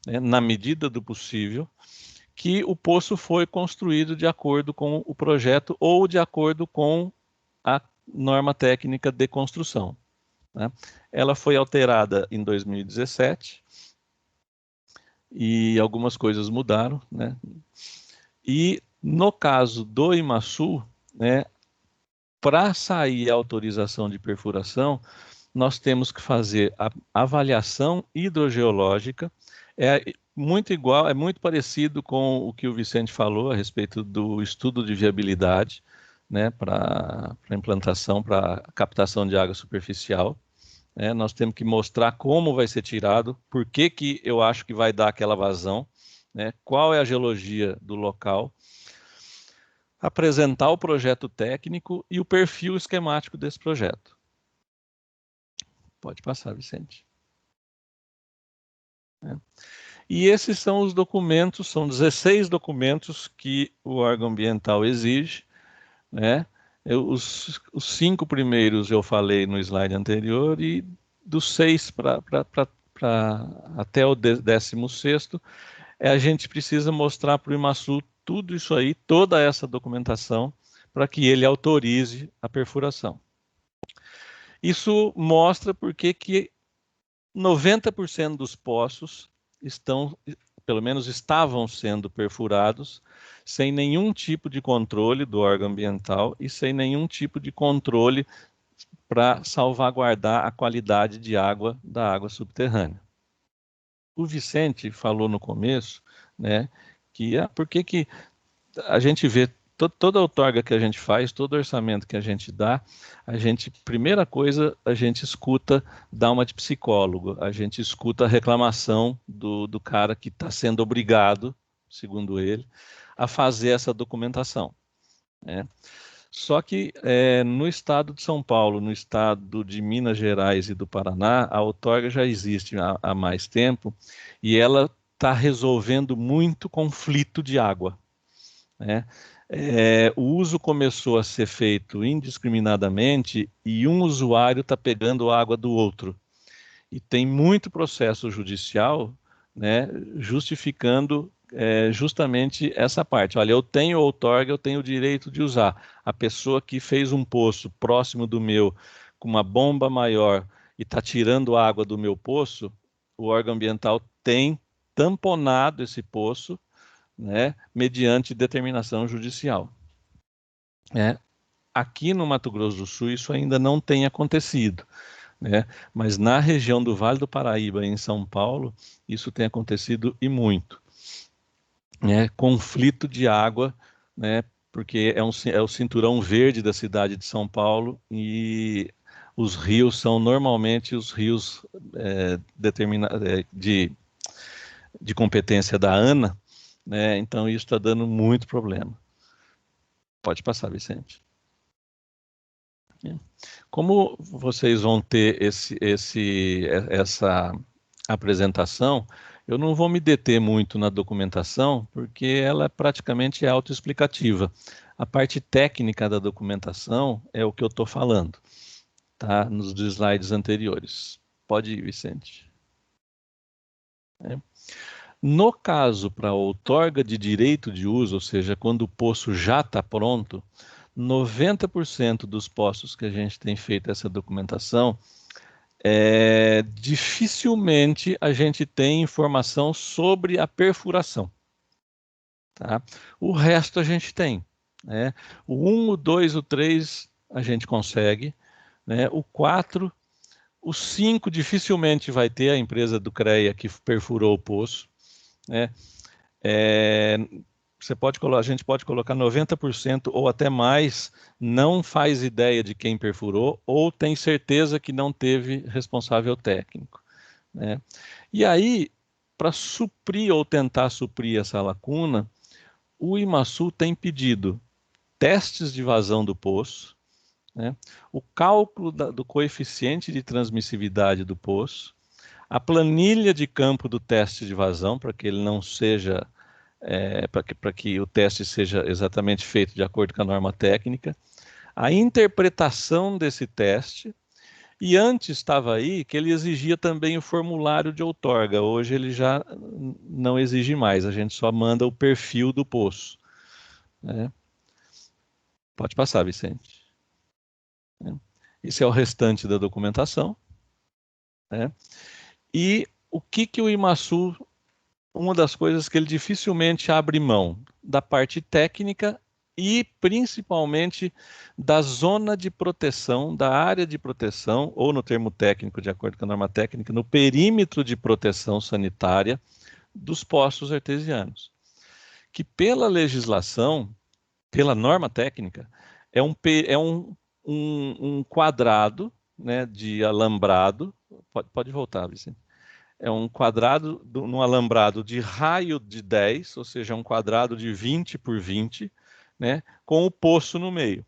né, na medida do possível, que o poço foi construído de acordo com o projeto ou de acordo com a norma técnica de construção. Né? Ela foi alterada em 2017 e algumas coisas mudaram, né? E no caso do Imaçu, né, para sair a autorização de perfuração, nós temos que fazer a avaliação hidrogeológica. É muito igual, é muito parecido com o que o Vicente falou a respeito do estudo de viabilidade, né, para implantação, para captação de água superficial. Nós temos que mostrar como vai ser tirado, por que eu acho que vai dar aquela vazão, né, qual é a geologia do local, apresentar o projeto técnico e o perfil esquemático desse projeto. Pode passar, Vicente. E esses são os documentos, são 16 documentos que o órgão ambiental exige, né? Os 5 primeiros eu falei no slide anterior, e dos 6 até o 16º, a gente precisa mostrar para o Imaçu tudo isso aí, toda essa documentação, para que ele autorize a perfuração. Isso mostra porque que 90% dos poços pelo menos estavam sendo perfurados, sem nenhum tipo de controle do órgão ambiental e sem nenhum tipo de controle para salvaguardar a qualidade de água da água subterrânea. O Vicente falou no começo, né, que por que a gente vê toda a outorga que a gente faz, todo orçamento que a gente dá, primeira coisa, a gente escuta dar uma de psicólogo, a gente escuta a reclamação do cara que está sendo obrigado, segundo ele, a fazer essa documentação, né? Só que no estado de São Paulo, no estado de Minas Gerais e do Paraná, a outorga já existe há mais tempo e ela está resolvendo muito conflito de água, né? O uso começou a ser feito indiscriminadamente e um usuário está pegando a água do outro. E tem muito processo judicial, né, justificando justamente essa parte. Olha, eu tenho outorga, eu tenho o direito de usar. A pessoa que fez um poço próximo do meu, com uma bomba maior, e está tirando a água do meu poço, o órgão ambiental tem tamponado esse poço, né, mediante determinação judicial. Aqui no Mato Grosso do Sul isso ainda não tem acontecido, né, mas na região do Vale do Paraíba, em São Paulo, isso tem acontecido e muito. Conflito de água, né, porque é o cinturão verde da cidade de São Paulo e os rios são normalmente os rios de competência da ANA, né? Então isso está dando muito problema. Pode passar, Vicente. Como vocês vão ter essa apresentação, eu não vou me deter muito na documentação, porque ela é praticamente autoexplicativa. A parte técnica da documentação é o que eu estou falando, tá? Nos slides anteriores. Pode ir, Vicente. No caso para outorga de direito de uso, ou seja, quando o poço já está pronto, 90% dos poços que a gente tem feito essa documentação, dificilmente a gente tem informação sobre a perfuração. Tá? O resto a gente tem. O 1, o 2, o 3 a gente consegue, né? O 4, o 5 dificilmente vai ter a empresa do CREA que perfurou o poço, né? A gente pode colocar 90% ou até mais, não faz ideia de quem perfurou ou tem certeza que não teve responsável técnico, né? E aí, para suprir ou tentar suprir essa lacuna, o IMASU tem pedido testes de vazão do poço, né? O cálculo do coeficiente de transmissividade do poço, a planilha de campo do teste de vazão, para que ele não seja, para que o teste seja exatamente feito de acordo com a norma técnica, a interpretação desse teste, e antes estava aí que ele exigia também o formulário de outorga, hoje ele já não exige mais, a gente só manda o perfil do poço, né? Pode passar, Vicente. Esse é o restante da documentação, né? E o que o IMASU, uma das coisas que ele dificilmente abre mão, da parte técnica e principalmente da zona de proteção, da área de proteção, ou no termo técnico, de acordo com a norma técnica, no perímetro de proteção sanitária dos poços artesianos, que pela legislação, pela norma técnica, é um quadrado, né, de alambrado. Pode voltar, Vicente. É um quadrado num alambrado de raio de 10, ou seja, um quadrado de 20 por 20, né, com o poço no meio.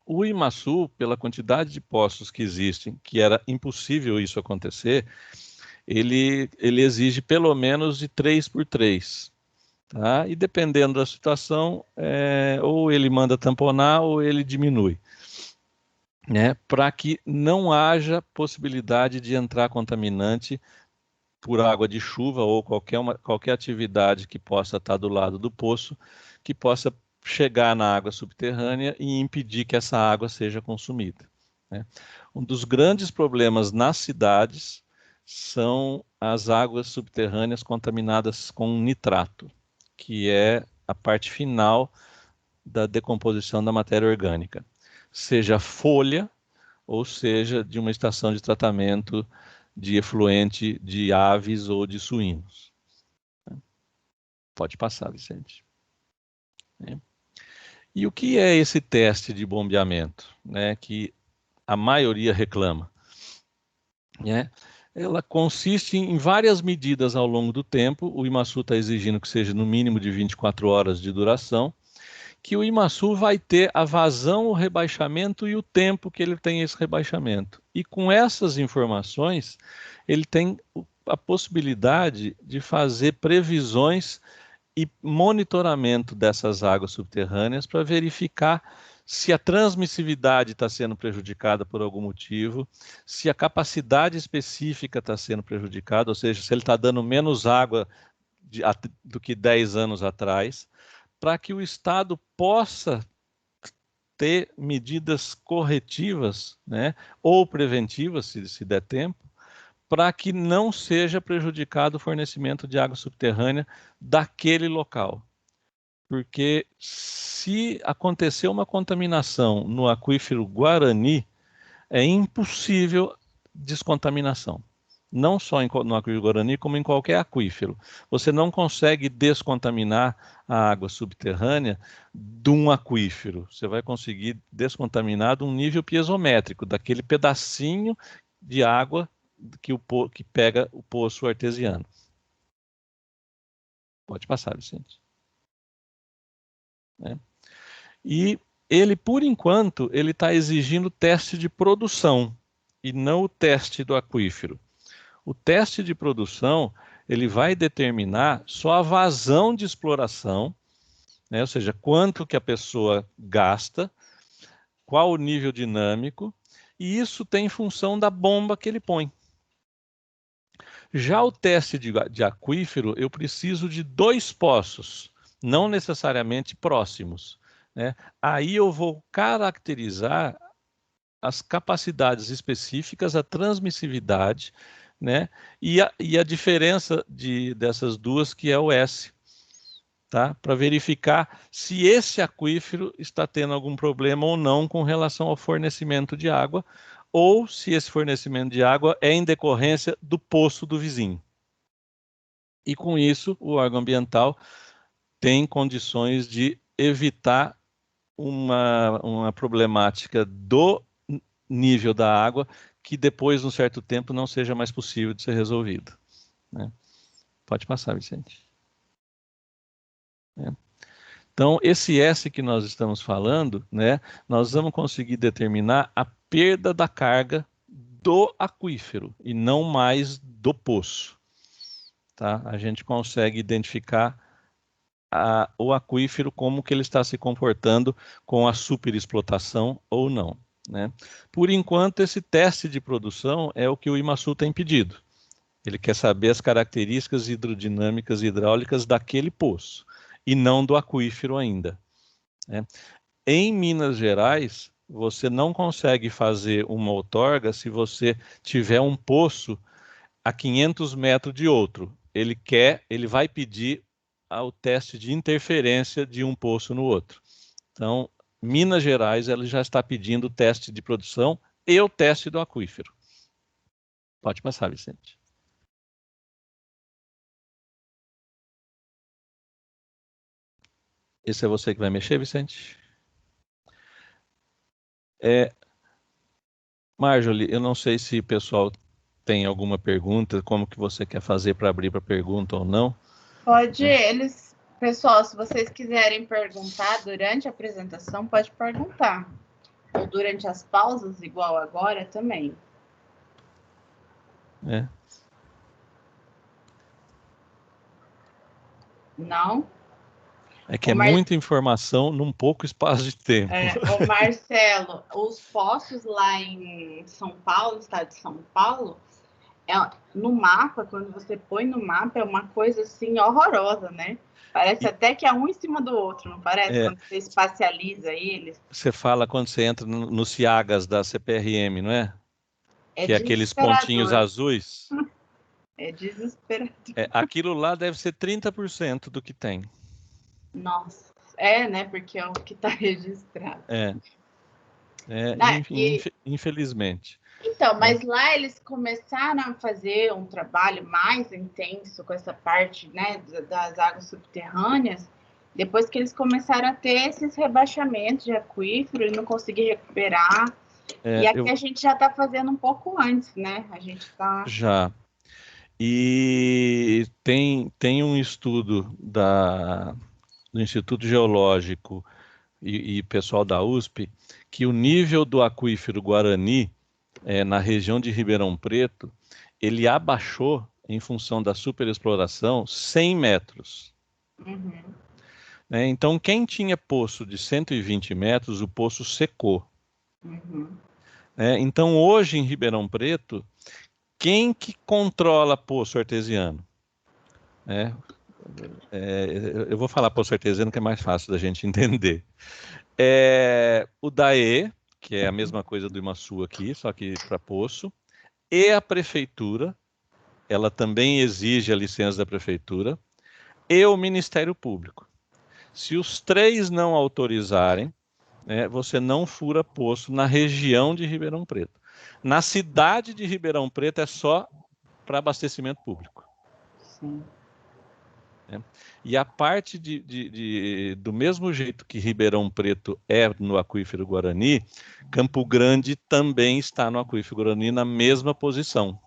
O IMASU, pela quantidade de poços que existem, que era impossível isso acontecer, ele exige pelo menos de 3 por 3. Tá? E dependendo da situação, ou ele manda tamponar ou ele diminui, né? Para que não haja possibilidade de entrar contaminante por água de chuva ou qualquer atividade que possa estar do lado do poço, que possa chegar na água subterrânea e impedir que essa água seja consumida, né? Um dos grandes problemas nas cidades são as águas subterrâneas contaminadas com nitrato, que é a parte final da decomposição da matéria orgânica, seja folha ou seja de uma estação de tratamento de efluente de aves ou de suínos. Pode passar, Vicente. E o que é esse teste de bombeamento, né, que a maioria reclama? Ela consiste em várias medidas ao longo do tempo. O IMASU está exigindo que seja no mínimo de 24 horas de duração, que o IMASU vai ter a vazão, o rebaixamento e o tempo que ele tem esse rebaixamento. E com essas informações, ele tem a possibilidade de fazer previsões e monitoramento dessas águas subterrâneas para verificar se a transmissividade está sendo prejudicada por algum motivo, se a capacidade específica está sendo prejudicada, ou seja, se ele está dando menos água do que 10 anos atrás, para que o Estado possa ter medidas corretivas, né, ou preventivas, se der tempo, para que não seja prejudicado o fornecimento de água subterrânea daquele local. Porque se acontecer uma contaminação no aquífero Guarani, é impossível descontaminação. Não só no aquífero Guarani, como em qualquer aquífero. Você não consegue descontaminar a água subterrânea de um aquífero. Você vai conseguir descontaminar de um nível piezométrico, daquele pedacinho de água que pega o poço artesiano. Pode passar, Vicente. E ele, por enquanto, ele está exigindo teste de produção e não o teste do aquífero. O teste de produção, ele vai determinar só a vazão de exploração, né? Ou seja, quanto que a pessoa gasta, qual o nível dinâmico, e isso tem função da bomba que ele põe. Já o teste de aquífero, eu preciso de 2 poços, não necessariamente próximos, né? Aí eu vou caracterizar as capacidades específicas, a transmissividade, né? E a diferença dessas duas, que é o S. tá? Para verificar se esse aquífero está tendo algum problema ou não com relação ao fornecimento de água, ou se esse fornecimento de água é em decorrência do poço do vizinho. E com isso, o órgão ambiental tem condições de evitar uma problemática do nível da água que depois de um certo tempo não seja mais possível de ser resolvido, né? Pode passar, Vicente. Então, esse S que nós estamos falando, né, nós vamos conseguir determinar a perda da carga do aquífero e não mais do poço, tá? A gente consegue identificar o aquífero, como que ele está se comportando com a superexplotação ou não, né? Por enquanto, esse teste de produção é o que o IMASU tem pedido. Ele quer saber as características hidrodinâmicas e hidráulicas daquele poço, e não do aquífero ainda, né? Em Minas Gerais, você não consegue fazer uma outorga se você tiver um poço a 500 metros de outro. Ele vai pedir ao teste de interferência de um poço no outro. Então, Minas Gerais, ele já está pedindo o teste de produção e o teste do aquífero. Pode passar, Vicente. Esse é você que vai mexer, Vicente? Marjorie, eu não sei se o pessoal tem alguma pergunta, como que você quer fazer para abrir para pergunta ou não. Pode, pessoal, se vocês quiserem perguntar durante a apresentação, pode perguntar. Ou durante as pausas, igual agora, também. Não? É que é muita informação num pouco espaço de tempo. Ô Marcelo, os poços lá em São Paulo, estado de São Paulo, no mapa, quando você põe no mapa, é uma coisa assim horrorosa, né? Parece até que é um em cima do outro, não parece? Quando você espacializa eles. Você fala quando você entra nos Ciagas da CPRM, não é? Que é aqueles pontinhos azuis. É desesperador. Aquilo lá deve ser 30% do que tem. Nossa, né? Porque é o que está registrado. Infelizmente. Então, mas lá eles começaram a fazer um trabalho mais intenso com essa parte, né, das águas subterrâneas, depois que eles começaram a ter esses rebaixamentos de aquífero e não conseguir recuperar. E aqui a gente já está fazendo um pouco antes, né? A gente está... Já. E tem um estudo do Instituto Geológico e pessoal da USP, que o nível do aquífero Guarani, na região de Ribeirão Preto, ele abaixou, em função da superexploração, 100 metros. Uhum. Então, quem tinha poço de 120 metros, o poço secou. Uhum. Então, hoje, em Ribeirão Preto, quem que controla poço artesiano? Eu vou falar poço artesiano, que é mais fácil da gente entender. O DAE, que é a mesma coisa do IMASU aqui, só que para poço, e a prefeitura, ela também exige a licença da prefeitura, e o Ministério Público. Se os três não autorizarem, você não fura poço na região de Ribeirão Preto. Na cidade de Ribeirão Preto é só para abastecimento público. Sim. E a parte do mesmo jeito que Ribeirão Preto é no aquífero Guarani, Campo Grande também está no aquífero Guarani na mesma posição.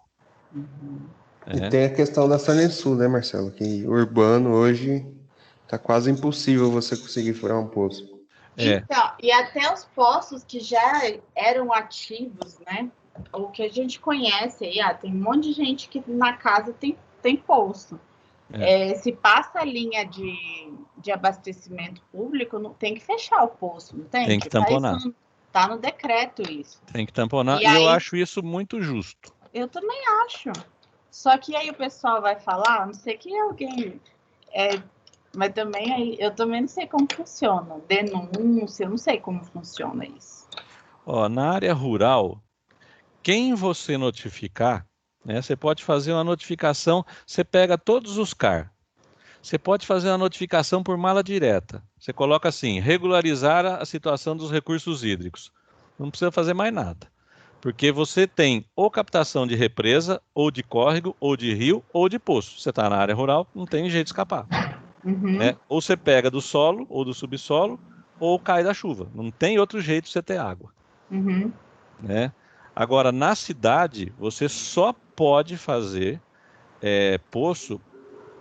Uhum. E tem a questão da Sanesul, né, Marcelo? Que urbano hoje está quase impossível você conseguir furar um poço. Então, e até os poços que já eram ativos, né? O que a gente conhece aí, tem um monte de gente que na casa tem poço. Se passa a linha de abastecimento público, não tem que fechar o poço, não tem? Tem que tamponar. Tá no decreto isso. Tem que tamponar, e aí, eu acho isso muito justo. Eu também acho. Só que aí o pessoal vai falar, não sei que alguém... mas também eu também não sei como funciona. Denúncia, eu não sei como funciona isso. Na área rural, quem você notificar, você pode fazer uma notificação, você pega todos os CAR. Você pode fazer uma notificação por mala direta. Você coloca assim, regularizar a situação dos recursos hídricos. Não precisa fazer mais nada. Porque você tem ou captação de represa, ou de córrego, ou de rio, ou de poço. Você está na área rural, não tem jeito de escapar. Né? Ou você pega do solo, ou do subsolo, ou cai da chuva. Não tem outro jeito de você ter água. Né? Agora, na cidade, você só pode fazer poço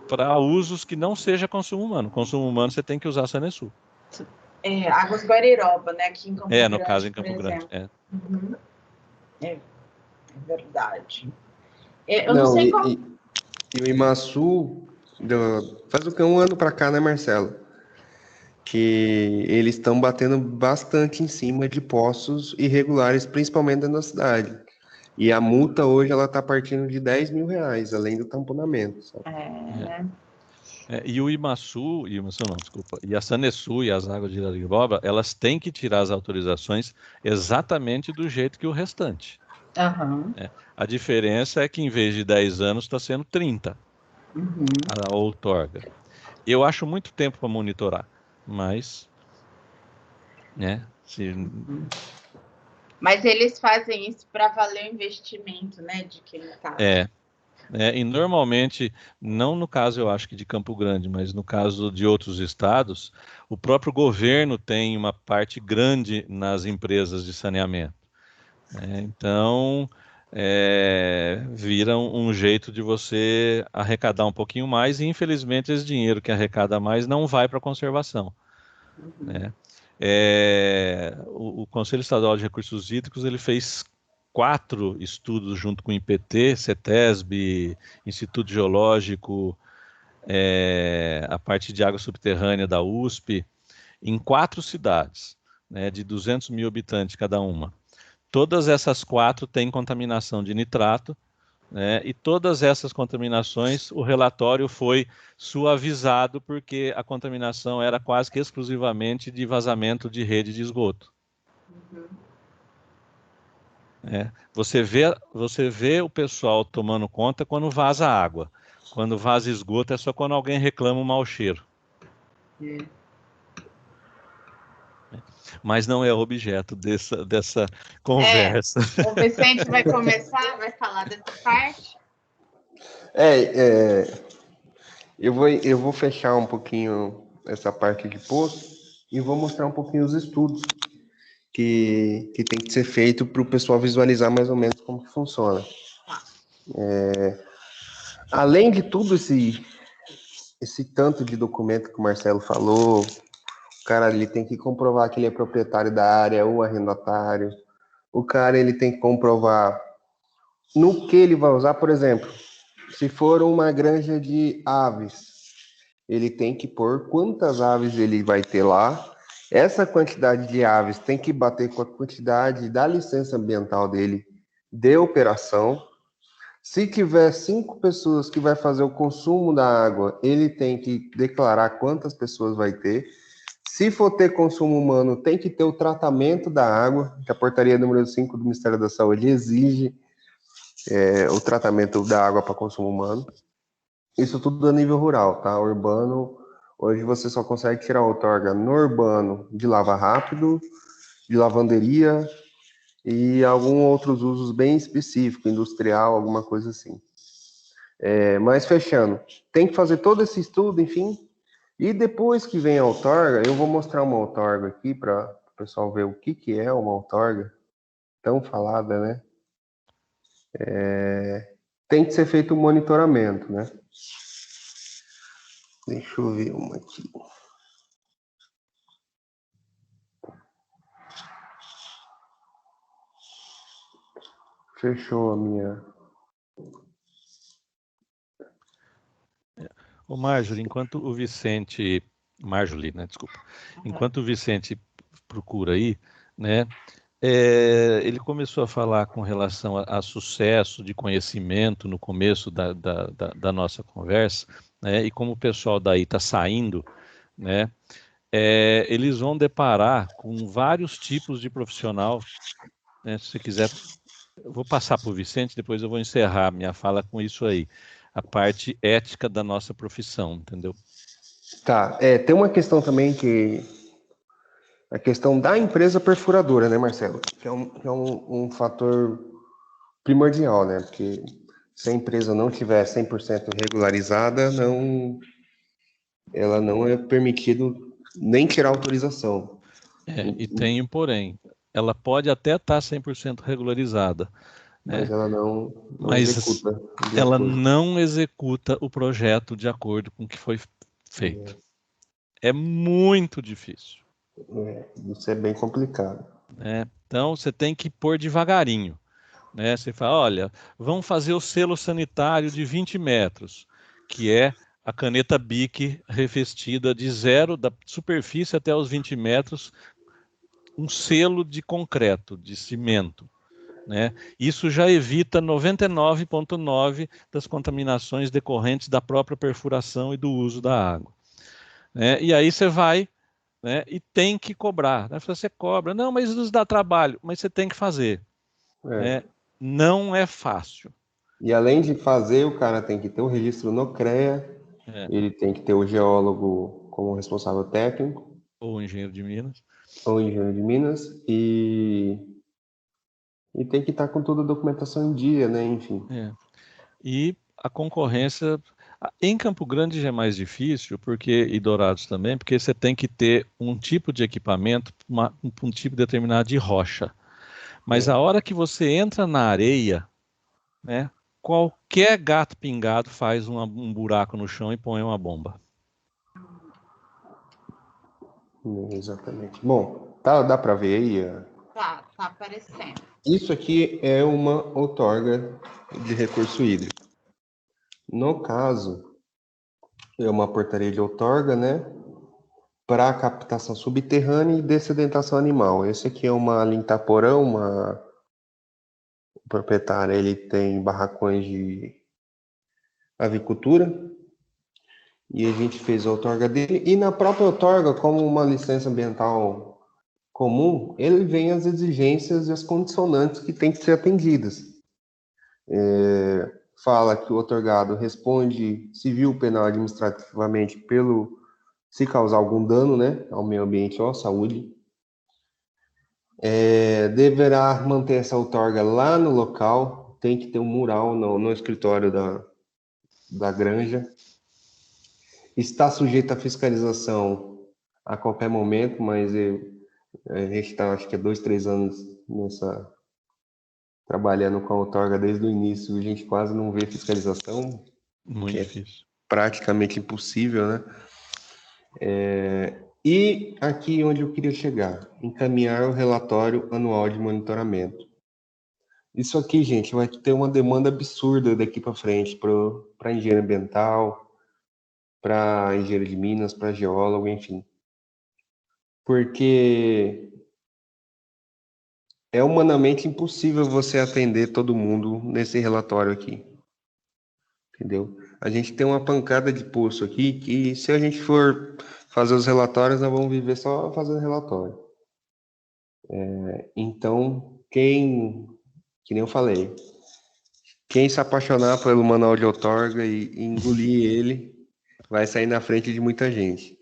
para usos que não seja consumo humano. Consumo humano você tem que usar Sanesul. Águas Guariroba, né? Aqui em Campo Grande, no caso em Campo Grande. É verdade. Eu não sei qual... E o Imaçu, faz o que, um ano para cá, né, Marcelo? Que eles estão batendo bastante em cima de poços irregulares, principalmente dentro da cidade. E a multa hoje ela está partindo de R$10 mil, além do tamponamento. Sabe? E o Imaçu não, desculpa, e a Sanesul e as águas de Guariroba, elas têm que tirar as autorizações exatamente do jeito que o restante. A diferença é que em vez de 10 anos está sendo 30 a outorga. Eu acho muito tempo para monitorar, mas Mas eles fazem isso para valer o investimento, né, de quem está. E normalmente, não no caso eu acho que de Campo Grande, mas no caso de outros estados, o próprio governo tem uma parte grande nas empresas de saneamento. Então, vira um jeito de você arrecadar um pouquinho mais e, infelizmente, esse dinheiro que arrecada mais não vai para a conservação. O Conselho Estadual de Recursos Hídricos ele fez 4 estudos junto com o IPT, CETESB, Instituto Geológico, a parte de água subterrânea da USP, em 4 cidades, de 200 mil habitantes cada uma. Todas essas 4 têm contaminação de nitrato, e todas essas contaminações, o relatório foi suavizado porque a contaminação era quase que exclusivamente de vazamento de rede de esgoto. Você vê o pessoal tomando conta quando vaza água. Quando vaza esgoto é só quando alguém reclama um mau cheiro. Mas não é objeto dessa conversa. O Vicente vai vai falar dessa parte? Eu vou fechar um pouquinho essa parte de poço e vou mostrar um pouquinho os estudos que tem que ser feito para o pessoal visualizar mais ou menos como que funciona. Além de tudo esse tanto de documento que o Marcelo falou, o cara ele tem que comprovar que ele é proprietário da área ou arrendatário. O cara ele tem que comprovar no que ele vai usar, por exemplo, se for uma granja de aves, ele tem que pôr quantas aves ele vai ter lá. Essa quantidade de aves tem que bater com a quantidade da licença ambiental dele de operação. Se tiver 5 pessoas que vai fazer o consumo da água, ele tem que declarar quantas pessoas vai ter. Se for ter consumo humano, tem que ter o tratamento da água, que a portaria número 5 do Ministério da Saúde exige o tratamento da água para consumo humano. Isso tudo a nível rural, tá? Urbano, hoje você só consegue tirar outorga no urbano de lava rápido, de lavanderia e alguns outros usos bem específicos, industrial, alguma coisa assim. Mas fechando, tem que fazer todo esse estudo, enfim, e depois que vem a outorga, eu vou mostrar uma outorga aqui para o pessoal ver o que é uma outorga, tão falada, né? Tem que ser feito um monitoramento, né? Deixa eu ver uma aqui. Fechou a minha... Ô Marjorie, enquanto o Vicente... Marjorie, né? Desculpa. Enquanto o Vicente procura aí, né? Ele começou a falar com relação a sucesso de conhecimento no começo da nossa conversa, né? E como o pessoal daí está saindo, né? Eles vão deparar com vários tipos de profissional, né? Se você quiser, eu vou passar para o Vicente, depois eu vou encerrar minha fala com isso aí. a parte ética da nossa profissão, entendeu? Tá, tem uma questão também que... A questão da empresa perfuradora, né, Marcelo? Que é um fator primordial, né? Porque se a empresa não tiver 100% regularizada, ela não é permitido nem tirar autorização. E tem um porém. Ela pode até estar 100% regularizada, mas né? ela não Mas executa. ela não executa o projeto de acordo com o que foi feito. É muito difícil. Isso é bem complicado. Então, você tem que pôr devagarinho. Você fala, olha, vamos fazer o selo sanitário de 20 metros, que é a caneta Bic revestida de zero, da superfície até os 20 metros, um selo de concreto, de cimento. Isso já evita 99,9% das contaminações decorrentes da própria perfuração e do uso da água. E aí você vai, e tem que cobrar. Você cobra, não, mas isso dá trabalho, mas você tem que fazer. Não é fácil. E além de fazer, o cara tem que ter o registro no CREA, ele tem que ter o geólogo como responsável técnico. Ou engenheiro de Minas. E tem que estar com toda a documentação em dia, né? Enfim. E a concorrência... Em Campo Grande já é mais difícil, e Dourados também, porque você tem que ter um tipo de equipamento, um tipo determinado de rocha. Mas a hora que você entra na areia, qualquer gato pingado faz um buraco no chão e põe uma bomba. Exatamente. Bom, dá para ver aí? Tá aparecendo. Isso aqui é uma outorga de recurso hídrico. No caso, é uma portaria de outorga, para captação subterrânea e dessedentação animal. Esse aqui é uma Lintaporã, o proprietário, ele tem barracões de avicultura, e a gente fez a outorga dele, e na própria outorga, como uma licença ambiental comum, ele vem as exigências e as condicionantes que têm que ser atendidas. Fala que o outorgado responde civil, penal, administrativamente se causar algum dano, ao meio ambiente ou à saúde. Deverá manter essa outorga lá no local, tem que ter um mural no escritório da granja. Está sujeito à fiscalização a qualquer momento, mas a gente está, acho que há 2, 3 anos trabalhando com a outorga desde o início, a gente quase não vê fiscalização. Muito difícil. Praticamente impossível, E aqui onde eu queria chegar, encaminhar o relatório anual de monitoramento. Isso aqui, gente, vai ter uma demanda absurda daqui para frente para engenheiro ambiental, para engenheiro de minas, para geólogo, enfim. Porque é humanamente impossível você atender todo mundo nesse relatório aqui. Entendeu? A gente tem uma pancada de poço aqui que, se a gente for fazer os relatórios, nós vamos viver só fazendo relatório. Então, que nem eu falei, quem se apaixonar pelo manual de outorga e engolir ele, vai sair na frente de muita gente.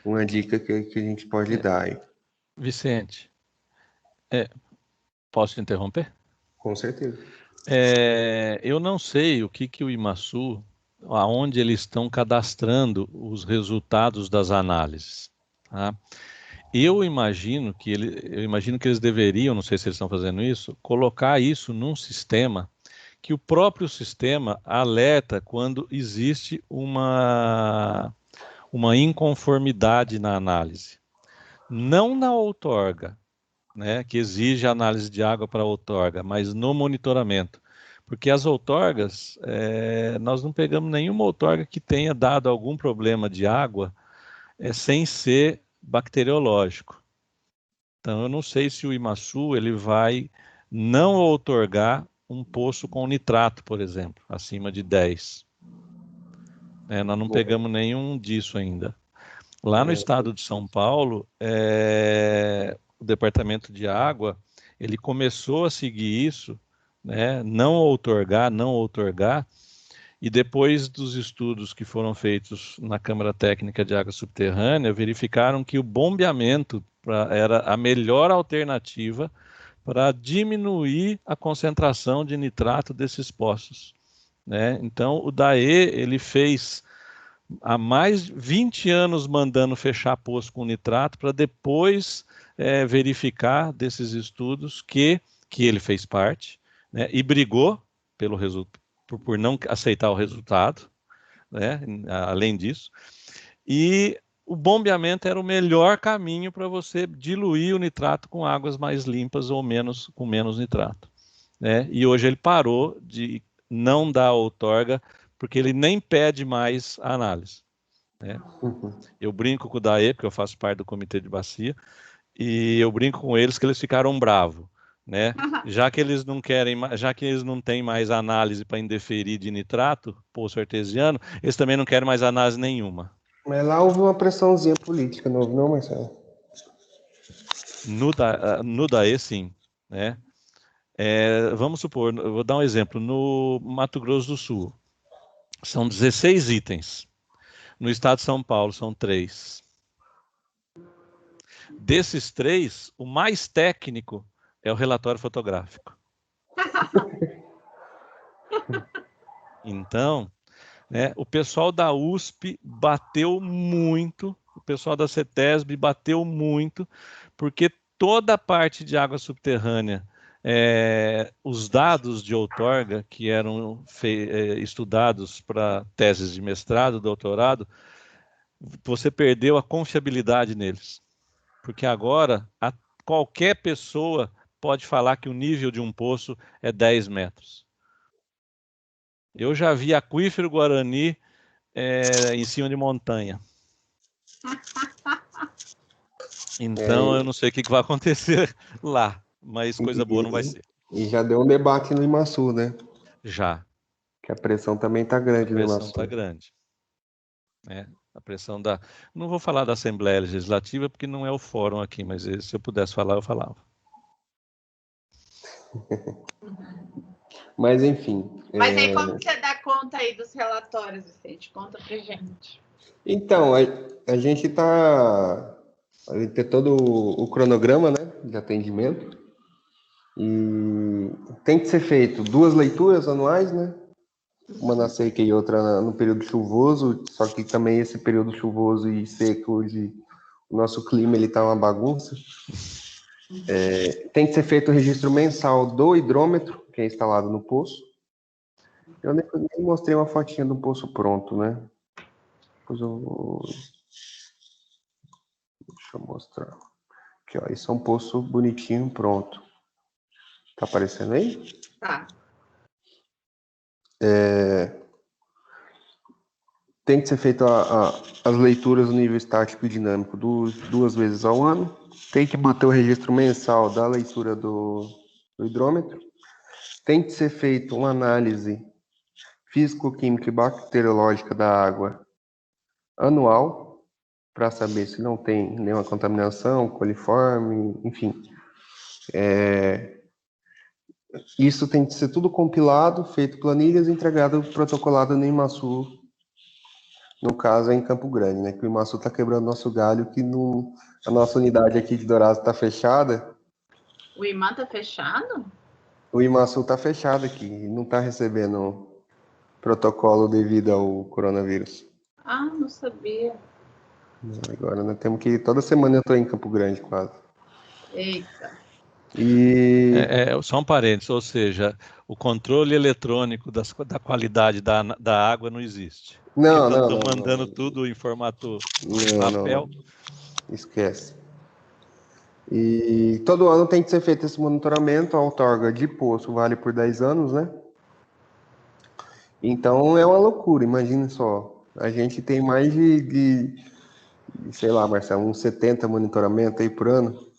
Uma dica que a gente pode dar aí. Vicente, posso te interromper? Com certeza. Eu não sei o que o Imaçu, aonde eles estão cadastrando os resultados das análises. Tá? Eu imagino que eles deveriam, não sei se eles estão fazendo isso, colocar isso num sistema que o próprio sistema alerta quando existe uma inconformidade na análise. Não na outorga, que exige análise de água para outorga, mas no monitoramento. Porque as outorgas, nós não pegamos nenhuma outorga que tenha dado algum problema de água sem ser bacteriológico. Então, eu não sei se o Imaçu ele vai não outorgar um poço com nitrato, por exemplo, acima de 10. Nós não pegamos nenhum disso ainda. Lá no estado de São Paulo, o Departamento de Água, ele começou a seguir isso, não outorgar, E depois dos estudos que foram feitos na Câmara Técnica de Água Subterrânea, verificaram que o bombeamento era a melhor alternativa para diminuir a concentração de nitrato desses poços, né? Então, o DAE, ele fez há mais de 20 anos mandando fechar poço com nitrato para depois verificar desses estudos que ele fez parte, né? E brigou pelo resultado, por não aceitar o resultado, né? Além disso. E o bombeamento era o melhor caminho para você diluir o nitrato com águas mais limpas ou com menos nitrato, né? E hoje ele parou de não dar outorga, porque ele nem pede mais a análise, né? Eu brinco com o DAE, porque eu faço parte do comitê de bacia, e eu brinco com eles que eles ficaram bravos, né? Já que eles não querem, já que eles não têm mais análise para indeferir de nitrato, poço artesiano, eles também não querem mais análise nenhuma. Mas lá houve uma pressãozinha política, não houve não, Marcelo? No DAE, sim, né? Vamos supor, eu vou dar um exemplo, no Mato Grosso do Sul, são 16 itens. No estado de São Paulo, são 3. Desses 3, o mais técnico é o relatório fotográfico. Então, né, o pessoal da USP bateu muito, o pessoal da CETESB bateu muito, porque toda a parte de água subterrânea, os dados de outorga que eram estudados para teses de mestrado, doutorado, você perdeu a confiabilidade neles. Porque agora qualquer pessoa pode falar que o nível de um poço é 10 metros. Eu já vi aquífero Guarani em cima de montanha. Então eu não sei o que vai acontecer lá, mas coisa boa não vai ser. E já deu um debate no Imaçu, né? Já. Que a pressão também está grande no Imaçu. A pressão está grande. A pressão da... Não vou falar da Assembleia Legislativa, porque não é o fórum aqui, mas se eu pudesse falar, eu falava. Mas, enfim... Mas aí como você dá conta aí dos relatórios, Vicente? Conta pra gente. Então, a gente está... Tem todo o cronograma, né, de atendimento. E tem que ser feito 2 leituras anuais, né? Uma na seca e outra no período chuvoso, só que também esse período chuvoso e seco, hoje o nosso clima ele tá uma bagunça. Tem que ser feito o registro mensal do hidrômetro, que é instalado no poço. Eu nem mostrei uma fotinha do poço pronto, né? Depois deixa eu mostrar. Aqui, ó, isso é um poço bonitinho, pronto. Tá aparecendo aí? Tá. Tem que ser feito as leituras do nível estático e dinâmico 2 vezes ao ano. Tem que manter o registro mensal da leitura do hidrômetro. Tem que ser feito uma análise físico-química e bacteriológica da água anual, para saber se não tem nenhuma contaminação, coliforme, enfim. Isso tem que ser tudo compilado, feito planilhas e entregado protocolado no Imaçu, no caso é em Campo Grande, né? Que o Imaçu está quebrando nosso galho, que a nossa unidade aqui de Dourados está fechada. O IMA está fechado? O Imaçu está fechado aqui, não está recebendo protocolo devido ao coronavírus. Ah, não sabia. Agora nós temos que ir, toda semana eu estou em Campo Grande quase. Eita. Só um parênteses, ou seja, o controle eletrônico da qualidade da água não existe. Não, estão mandando tudo em formato papel. Não. Esquece. E todo ano tem que ser feito esse monitoramento, a outorga de poço vale por 10 anos, né? Então é uma loucura, imagina só. A gente tem mais de sei lá, Marcelo, uns 70 monitoramentos aí por ano.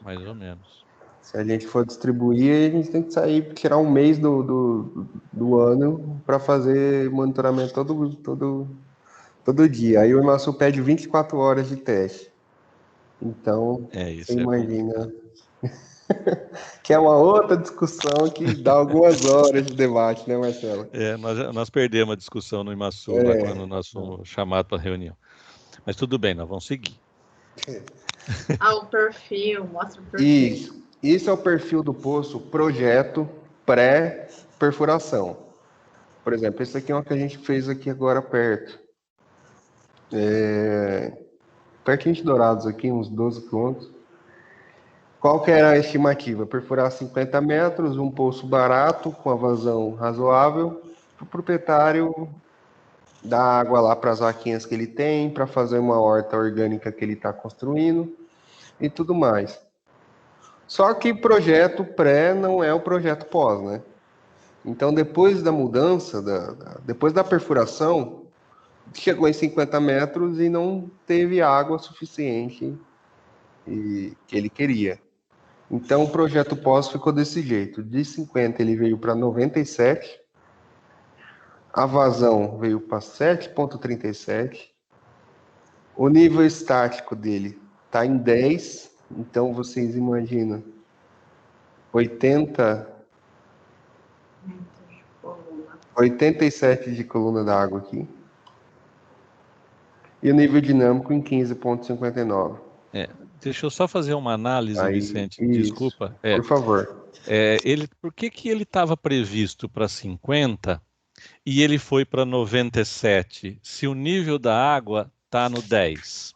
Mais ou menos. Se a gente for distribuir, a gente tem que sair, tirar um mês do ano para fazer monitoramento todo dia. Aí o Imaçu pede 24 horas de teste. Então, você imagina. Que é uma outra discussão que dá algumas horas de debate, né, Marcelo? Nós perdemos a discussão no Imaçu lá quando nós fomos chamados para a reunião. Mas tudo bem, nós vamos seguir. O perfil, mostra o perfil. Isso é o perfil do poço projeto pré-perfuração. Por exemplo, esse aqui é o que a gente fez aqui agora perto. Pertinho de Dourados aqui, uns 12 quilômetros. Qual que era a estimativa? Perfurar 50 metros, um poço barato, com a vazão razoável, para o proprietário dar água lá para as vaquinhas que ele tem, para fazer uma horta orgânica que ele está construindo e tudo mais. Só que projeto pré não é o projeto pós, né? Então, depois da mudança, depois da perfuração, chegou em 50 metros e não teve água suficiente que ele queria. Então, o projeto pós ficou desse jeito. De 50 ele veio para 97, a vazão veio para 7,37, o nível estático dele está em 10, então vocês imaginam 87 de coluna d'água aqui. E o nível dinâmico em 15,59. Deixa eu só fazer uma análise, Vicente. Isso, desculpa. por favor. Por que ele estava previsto para 50 e ele foi para 97, se o nível da água está no 10?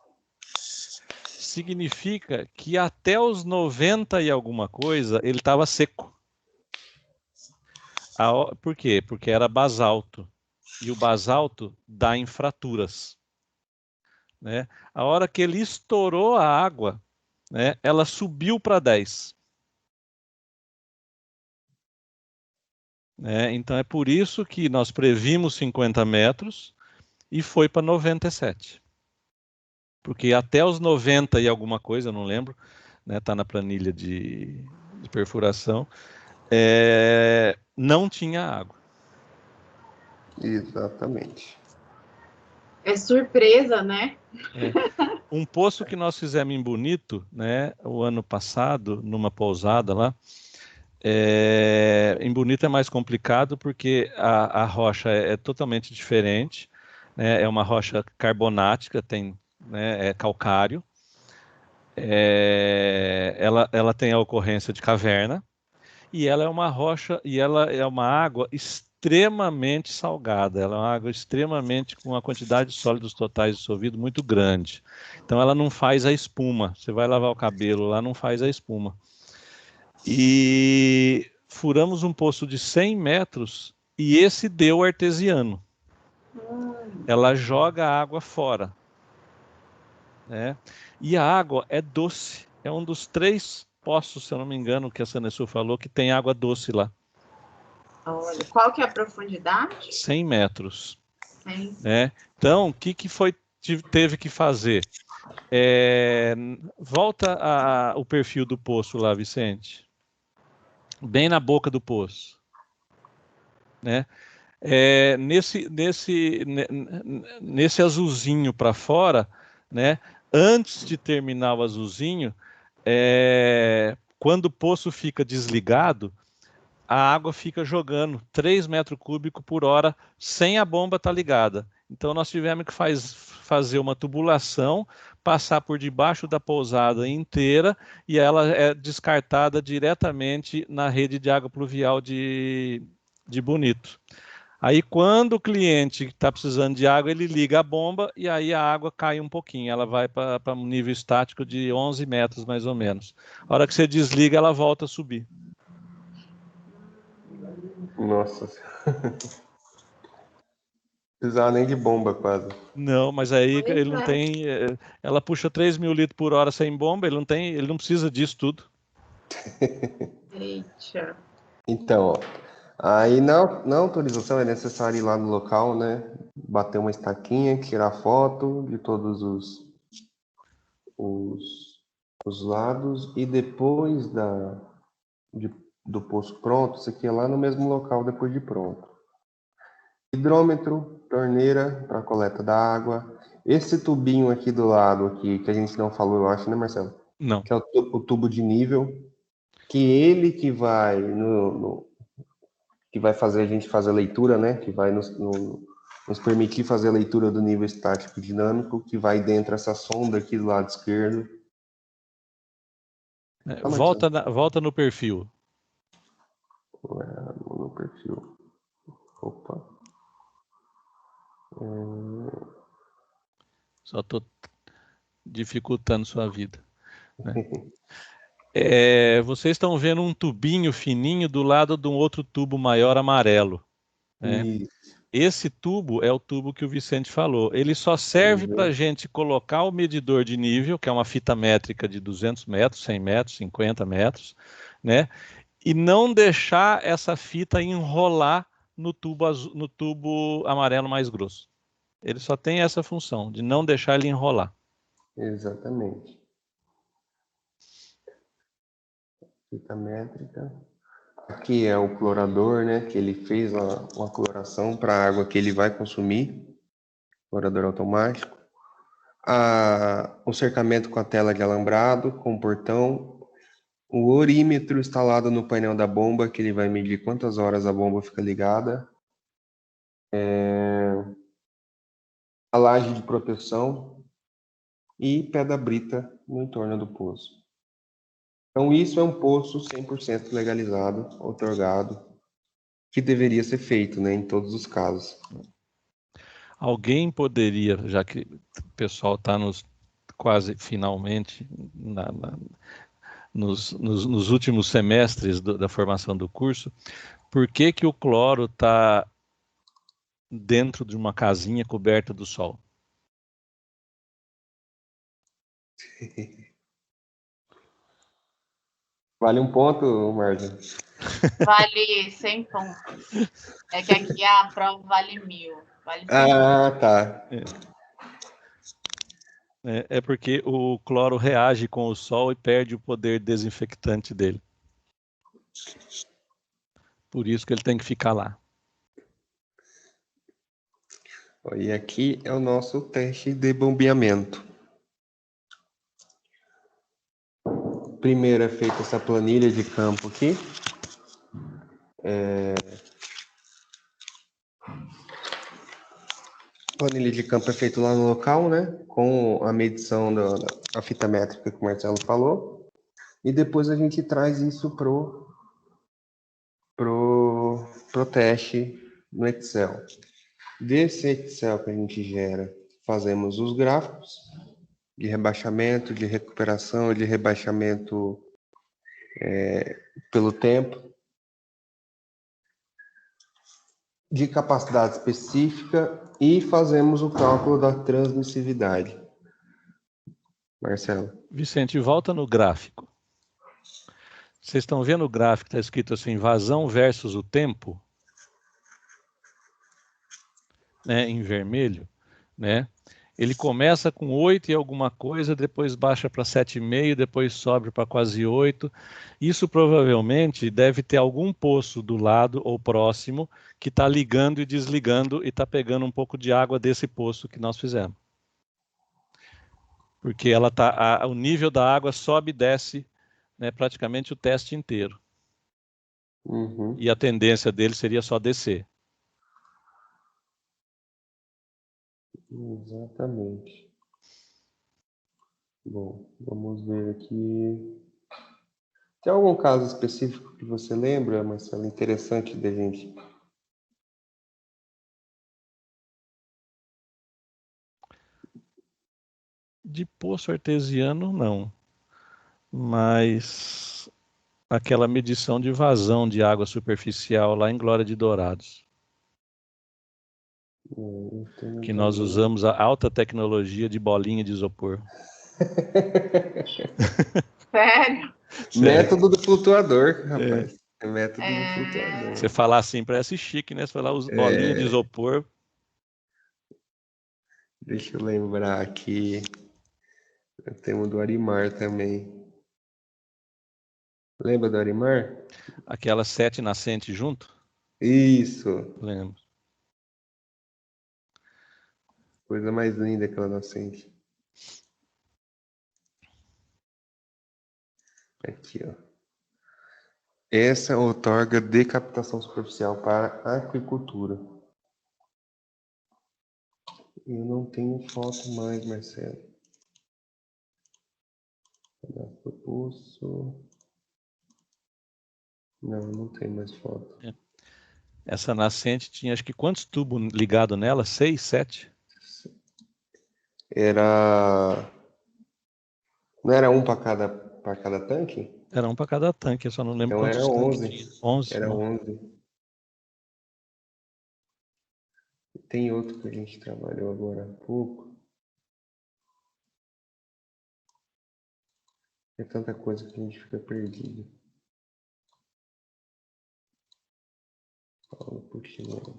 Significa que até os 90 e alguma coisa ele estava seco. Por quê? Porque era basalto. E o basalto dá em fraturas. Né? A hora que ele estourou a água, né, ela subiu para 10. Então é por isso que nós previmos 50 metros e foi para 97. Porque até os 90 e alguma coisa, eu não lembro, está na planilha de perfuração, não tinha água. Exatamente. É surpresa, né? Um poço que nós fizemos em Bonito, né, o ano passado, numa pousada lá, em Bonito é mais complicado porque a rocha é totalmente diferente, né, é uma rocha carbonática, é calcário, ela tem a ocorrência de caverna, e ela é uma rocha, e ela é uma água extremamente salgada, ela é uma água extremamente com uma quantidade de sólidos totais dissolvidos muito grande. Então ela não faz a espuma. Você vai lavar o cabelo lá, não faz a espuma. E furamos um poço de 100 metros e esse deu artesiano. Ela joga a água fora. Né? E a água é doce. É um dos 3 poços, se eu não me engano, que a Sanesul falou, que tem água doce lá. Olha, qual que é a profundidade? 100 metros. 100. Então, o que teve que fazer? Volta o perfil do poço lá, Vicente. Bem na boca do poço. Né? Nesse azulzinho para fora, né? Antes de terminar o azulzinho, quando o poço fica desligado, a água fica jogando 3 metros cúbicos por hora sem a bomba estar ligada. Então nós tivemos que fazer uma tubulação, passar por debaixo da pousada inteira e ela é descartada diretamente na rede de água pluvial de Bonito. Aí quando o cliente está precisando de água, ele liga a bomba e aí a água cai um pouquinho. Ela vai para um nível estático de 11 metros mais ou menos. A hora que você desliga, ela volta a subir. Nossa. Não precisava nem de bomba, quase. Não, mas aí ele não tem. Ela puxa 3 mil litros por hora sem bomba, ele não precisa disso tudo. Eita. Então, aí na autorização é necessário ir lá no local, né? Bater uma estaquinha, tirar foto de todos os lados e depois do poço pronto, isso aqui é lá no mesmo local depois de pronto. Hidrômetro, torneira para coleta da água. Esse tubinho aqui do lado aqui, que a gente não falou, eu acho, né, Marcelo? Não. Que é o tubo de nível, que ele que vai que vai fazer a gente fazer a leitura, né? Que vai nos permitir fazer a leitura do nível estático dinâmico, que vai dentro dessa sonda aqui do lado esquerdo. Volta no perfil. No perfil. Opa. Só estou dificultando sua vida. Né? Vocês estão vendo um tubinho fininho do lado de um outro tubo maior amarelo. Né? Esse tubo é o tubo que o Vicente falou. Ele só serve para a gente colocar o medidor de nível, que é uma fita métrica de 200 metros, 100 metros, 50 metros, né? E não deixar essa fita enrolar no tubo amarelo mais grosso. Ele só tem essa função, de não deixar ele enrolar. Exatamente. Fita métrica. Aqui é o clorador, né? Que ele fez uma cloração para a água que ele vai consumir. Clorador automático. O cercamento com a tela de alambrado, com o portão. O orímetro instalado no painel da bomba, que ele vai medir quantas horas a bomba fica ligada. A laje de proteção e pedra brita no entorno do poço. Então, isso é um poço 100% legalizado, outorgado, que deveria ser feito, né, em todos os casos. Alguém poderia, já que o pessoal está quase finalmente nos últimos semestres da formação do curso, por que o cloro está dentro de uma casinha coberta do sol? Vale um ponto, Marja? Vale 100 pontos. É que aqui a prova vale 1000. Vale 100 pontos. Tá. É porque o cloro reage com o sol e perde o poder desinfectante dele. Por isso que ele tem que ficar lá. E aqui é o nosso teste de bombeamento. Primeiro é feita essa planilha de campo aqui. Planilha de campo é feita lá no local, né? Com a medição da fita métrica que o Marcelo falou. E depois a gente traz isso pro teste no Excel. Desse Excel que a gente gera, fazemos os gráficos de rebaixamento, de recuperação, de rebaixamento pelo tempo, de capacidade específica e fazemos o cálculo da transmissividade. Marcelo. Vicente, volta no gráfico. Vocês estão vendo o gráfico que está escrito assim, vazão versus o tempo? Né, em vermelho, né? Ele começa com 8 e alguma coisa, depois baixa para 7,5, depois sobe para quase 8. Isso provavelmente deve ter algum poço do lado ou próximo que está ligando e desligando e está pegando um pouco de água desse poço que nós fizemos. Porque o nível da água sobe e desce, né, praticamente o teste inteiro. Uhum. E a tendência dele seria só descer. Exatamente. Bom, vamos ver aqui. Tem algum caso específico que você lembra, Marcelo, interessante da gente? De poço artesiano, não. Mas aquela medição de vazão de água superficial lá em Glória de Dourados. Que nós usamos a alta tecnologia de bolinha de isopor. Sério? Método do flutuador, rapaz. Método do flutuador. Você falar assim parece chique, né? Você falar os bolinhas de isopor. Deixa eu lembrar aqui. Temos do Arimar também. Lembra do Arimar? Aquelas 7 nascentes junto? Isso. Lembro. Coisa mais linda aquela nascente. Aqui, ó. Essa outorga de captação superficial para aquicultura. Eu não tenho foto mais, Marcelo. Poço. Não tem mais foto. Essa nascente tinha, acho que quantos tubos ligados nela? 6, 7? Não era um para cada tanque? Era um para cada tanque, eu só não lembro Então quantos era tanques 11. tinha. 11. Era Bom. 11. Tem outro que a gente trabalhou agora há pouco. É tanta coisa que a gente fica perdido. Paulo Puccinelli.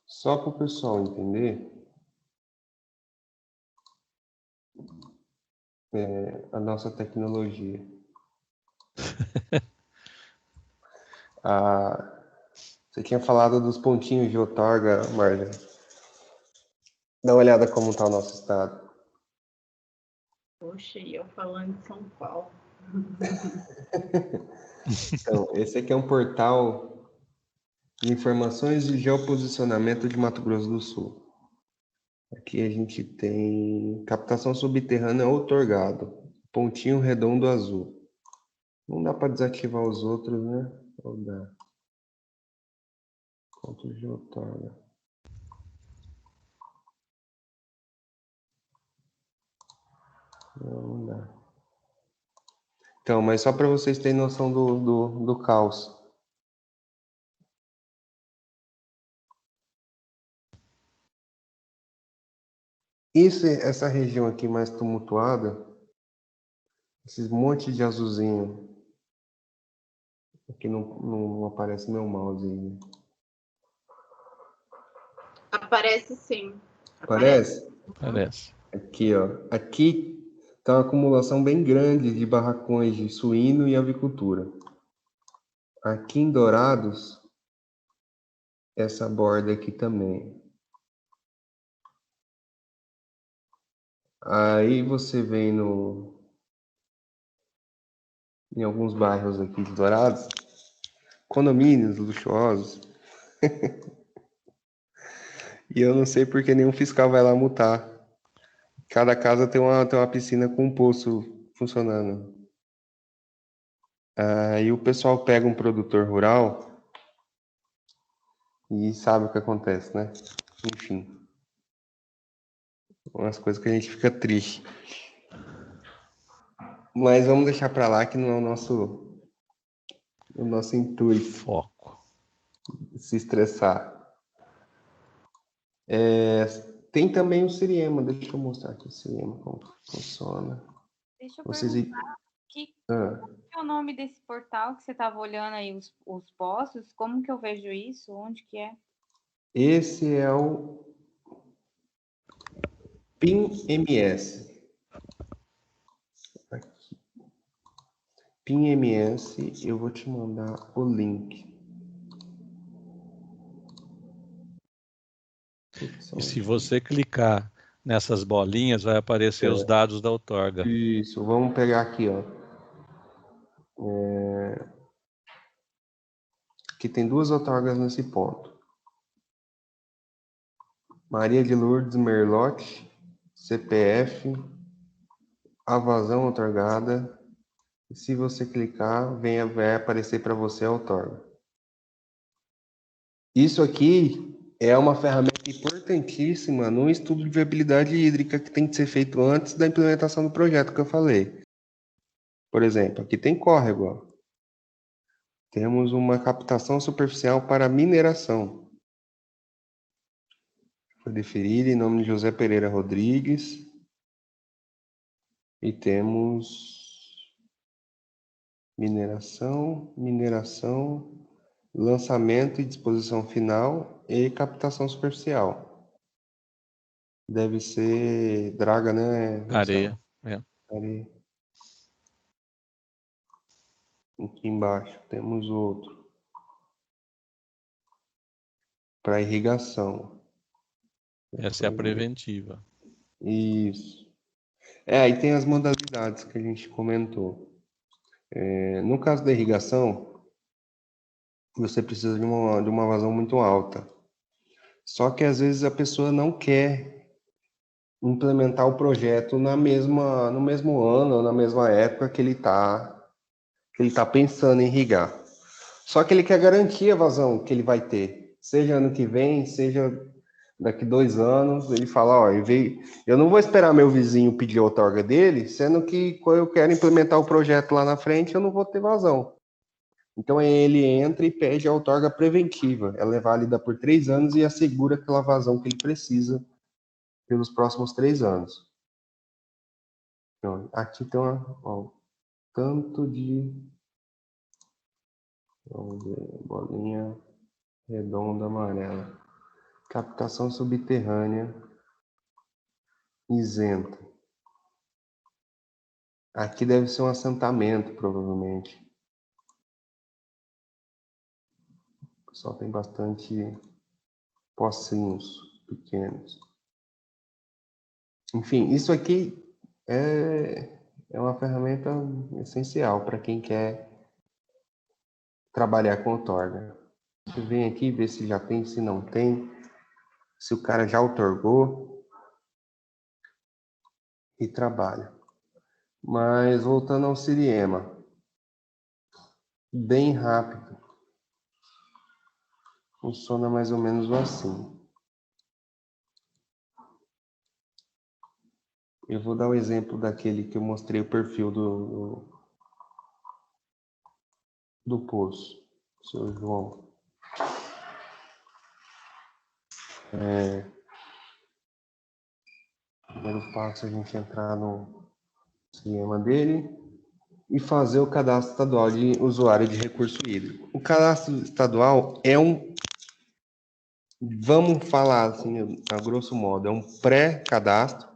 Só para o pessoal entender, a nossa tecnologia. Você tinha falado dos pontinhos de outorga, Marlene. Dá uma olhada como está o nosso estado. Poxa, e eu falando de São Paulo. Então, esse aqui é um portal de informações de geoposicionamento de Mato Grosso do Sul. Aqui a gente tem captação subterrânea outorgado, pontinho redondo azul. Não dá para desativar os outros, né? Ou dá? Pontos de outorga. Não dá. Então, mas só para vocês terem noção do caos. Essa região aqui mais tumultuada, esses montes de azulzinho. Aqui não aparece meu mouse aí. Aparece sim. Aparece? Parece. Aqui, ó. Aqui tá uma acumulação bem grande de barracões de suíno e avicultura. Aqui em Dourados, essa borda aqui também. Aí você vem em alguns bairros aqui de Dourados, condomínios luxuosos. E eu não sei porque nenhum fiscal vai lá multar. Cada casa tem uma piscina com um poço funcionando. Aí o pessoal pega um produtor rural e sabe o que acontece, né? Enfim. Umas coisas que a gente fica triste. Mas vamos deixar para lá que não é o nosso intuito. Foco. Se estressar. Tem também o Siriema. Deixa eu mostrar aqui o Siriema, como funciona. Deixa eu Vocês... perguntar, qual é o nome desse portal que você estava olhando aí, os postos? Como que eu vejo isso? Onde que é? Esse é o PIM-MS. Aqui. PIM-MS, eu vou te mandar o link. E se você clicar nessas bolinhas, vai aparecer os dados da outorga. Isso, vamos pegar aqui, ó. Aqui tem duas outorgas nesse ponto. Maria de Lourdes Merlotti, CPF, a vazão outorgada. E se você clicar, vai aparecer para você a outorga. Isso aqui é uma ferramenta importantíssima no estudo de viabilidade hídrica que tem que ser feito antes da implementação do projeto que eu falei. Por exemplo, aqui tem córrego, ó. Temos uma captação superficial para mineração. Foi deferida em nome de José Pereira Rodrigues. E temos mineração, lançamento e disposição final e captação superficial. Deve ser draga, né? Areia. Areia. Aqui embaixo temos outro. Para irrigação. Essa é a preventiva. Isso. Aí tem as modalidades que a gente comentou. No caso da irrigação, você precisa de uma vazão muito alta. Só que às vezes a pessoa não quer implementar o projeto no mesmo ano ou na mesma época que ele tá pensando em irrigar. Só que ele quer garantir a vazão que ele vai ter, seja ano que vem, seja daqui 2 anos. Ele fala, ó, eu não vou esperar meu vizinho pedir a outorga dele, sendo que quando eu quero implementar o projeto lá na frente, eu não vou ter vazão. Então ele entra e pede a outorga preventiva. Ela é válida por 3 anos e assegura aquela vazão que ele precisa pelos próximos 3 anos. Então, aqui tem tanto de... Vamos ver, bolinha redonda amarela. Captação subterrânea isenta. Aqui deve ser um assentamento, provavelmente. O pessoal tem bastante pocinhos pequenos. Enfim, isso aqui é uma ferramenta essencial para quem quer trabalhar com outorga. Você vem aqui, vê se já tem, se não tem, se o cara já outorgou e trabalha. Mas voltando ao Siriema, bem rápido. Funciona mais ou menos assim. Eu vou dar o exemplo daquele que eu mostrei o perfil do poço, seu João. Primeiro passo é a gente entrar no sistema dele e fazer o cadastro estadual de usuário de recurso hídrico. O cadastro estadual é vamos falar assim, a grosso modo, é um pré-cadastro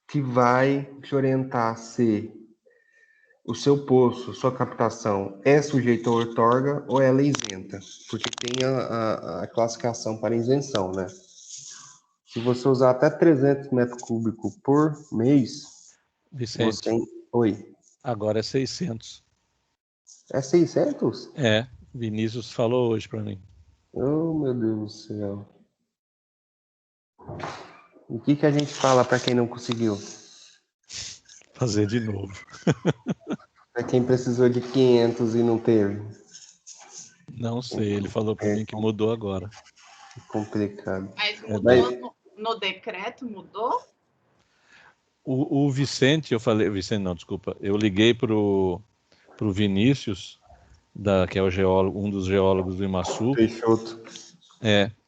que vai te orientar se o seu poço, sua captação é sujeita à outorga ou ela é isenta, porque tem a classificação para isenção, né? Se você usar até 300 metros cúbicos por mês, Vicente, Oi. Agora é 600. É 600? É, Vinícius falou hoje para mim. Oh, meu Deus do céu. O que a gente fala para quem não conseguiu? Fazer de novo. Para quem precisou de 500 e não teve? Não sei, ele falou para mim que mudou agora. Complicado. Mas mudou no decreto, mudou? O Vicente, Vicente não, desculpa, eu liguei pro Vinícius, que é o geólogo, um dos geólogos do Imaçu. Peixoto.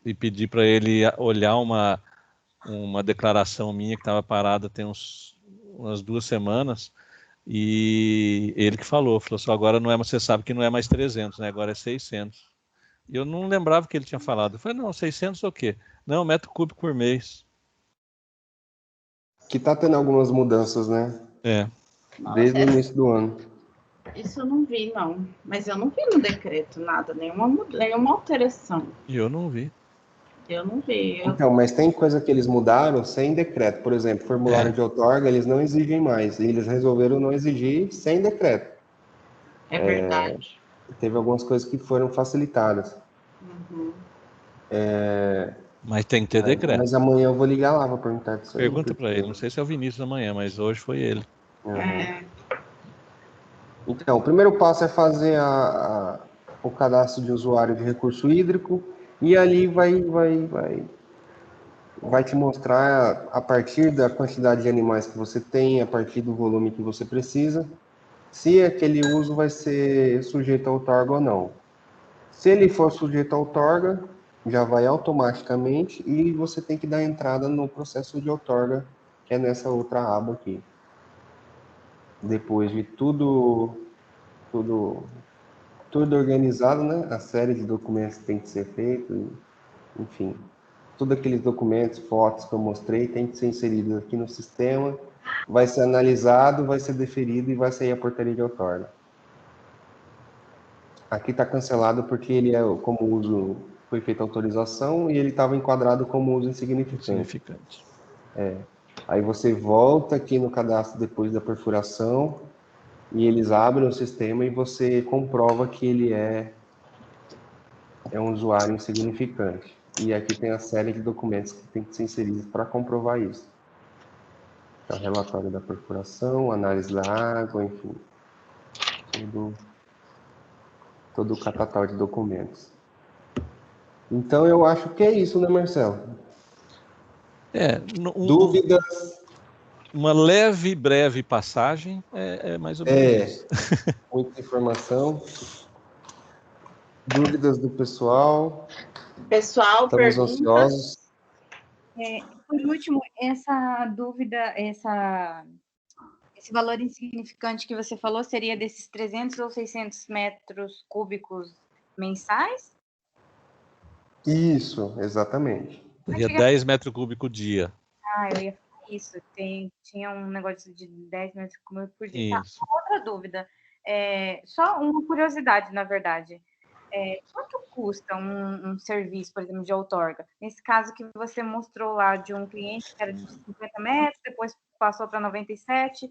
E pedi para ele olhar uma declaração minha que estava parada tem umas 2 semanas, e ele que falou assim, agora não é, você sabe que não é mais 300, né? Agora é 600. E eu não lembrava que ele tinha falado. Eu falei, não, 600 o quê? Não, metro cúbico por mês. Que tá tendo algumas mudanças, né? Desde o início do ano. Isso eu não vi, não. Mas eu não vi no decreto nada, nenhuma alteração. E eu não vi. Eu não vi. Então, mas tem coisa que eles mudaram sem decreto. Por exemplo, formulário de outorga, eles não exigem mais. E eles resolveram não exigir sem decreto. É verdade. Teve algumas coisas que foram facilitadas. Uhum. Mas tem que ter decreto. Mas amanhã eu vou ligar lá para perguntar disso aí. Pergunta para ele. Não sei se é o Vinícius amanhã, mas hoje foi ele. Então, o primeiro passo é fazer o cadastro de usuário de recurso hídrico, e ali vai te mostrar, a partir da quantidade de animais que você tem, a partir do volume que você precisa, se aquele uso vai ser sujeito a outorga ou não. Se ele for sujeito a outorga, já vai automaticamente, e você tem que dar entrada no processo de outorga, que é nessa outra aba aqui. Depois de tudo organizado, né? A série de documentos tem que ser feito, enfim. Todos aqueles documentos, fotos que eu mostrei, tem que ser inserido aqui no sistema, vai ser analisado, vai ser deferido e vai sair a portaria de outorga. Aqui está cancelado porque ele como uso, foi feita autorização e ele estava enquadrado como uso insignificante. Aí você volta aqui no cadastro depois da perfuração e eles abrem o sistema e você comprova que ele é um usuário insignificante. E aqui tem a série de documentos que tem que ser inseridos para comprovar isso. Então, relatório da perfuração, análise da água, enfim. Todo o catatal de documentos. Então, eu acho que é isso, né, Marcelo? Dúvidas? Uma leve e breve passagem é mais ou menos isso. Muita informação. Dúvidas do pessoal? Pessoal, estamos ansiosos. Por último, essa dúvida, esse valor insignificante que você falou seria desses 300 ou 600 metros cúbicos mensais? Isso, exatamente. Seria 10 metros cúbicos dia. Eu ia falar isso. Tinha um negócio de 10 metros cúbicos por dia. Isso. Tá, outra dúvida. Só uma curiosidade, na verdade. Quanto custa um serviço, por exemplo, de outorga? Nesse caso que você mostrou lá de um cliente que era de 50 metros, depois passou para 97,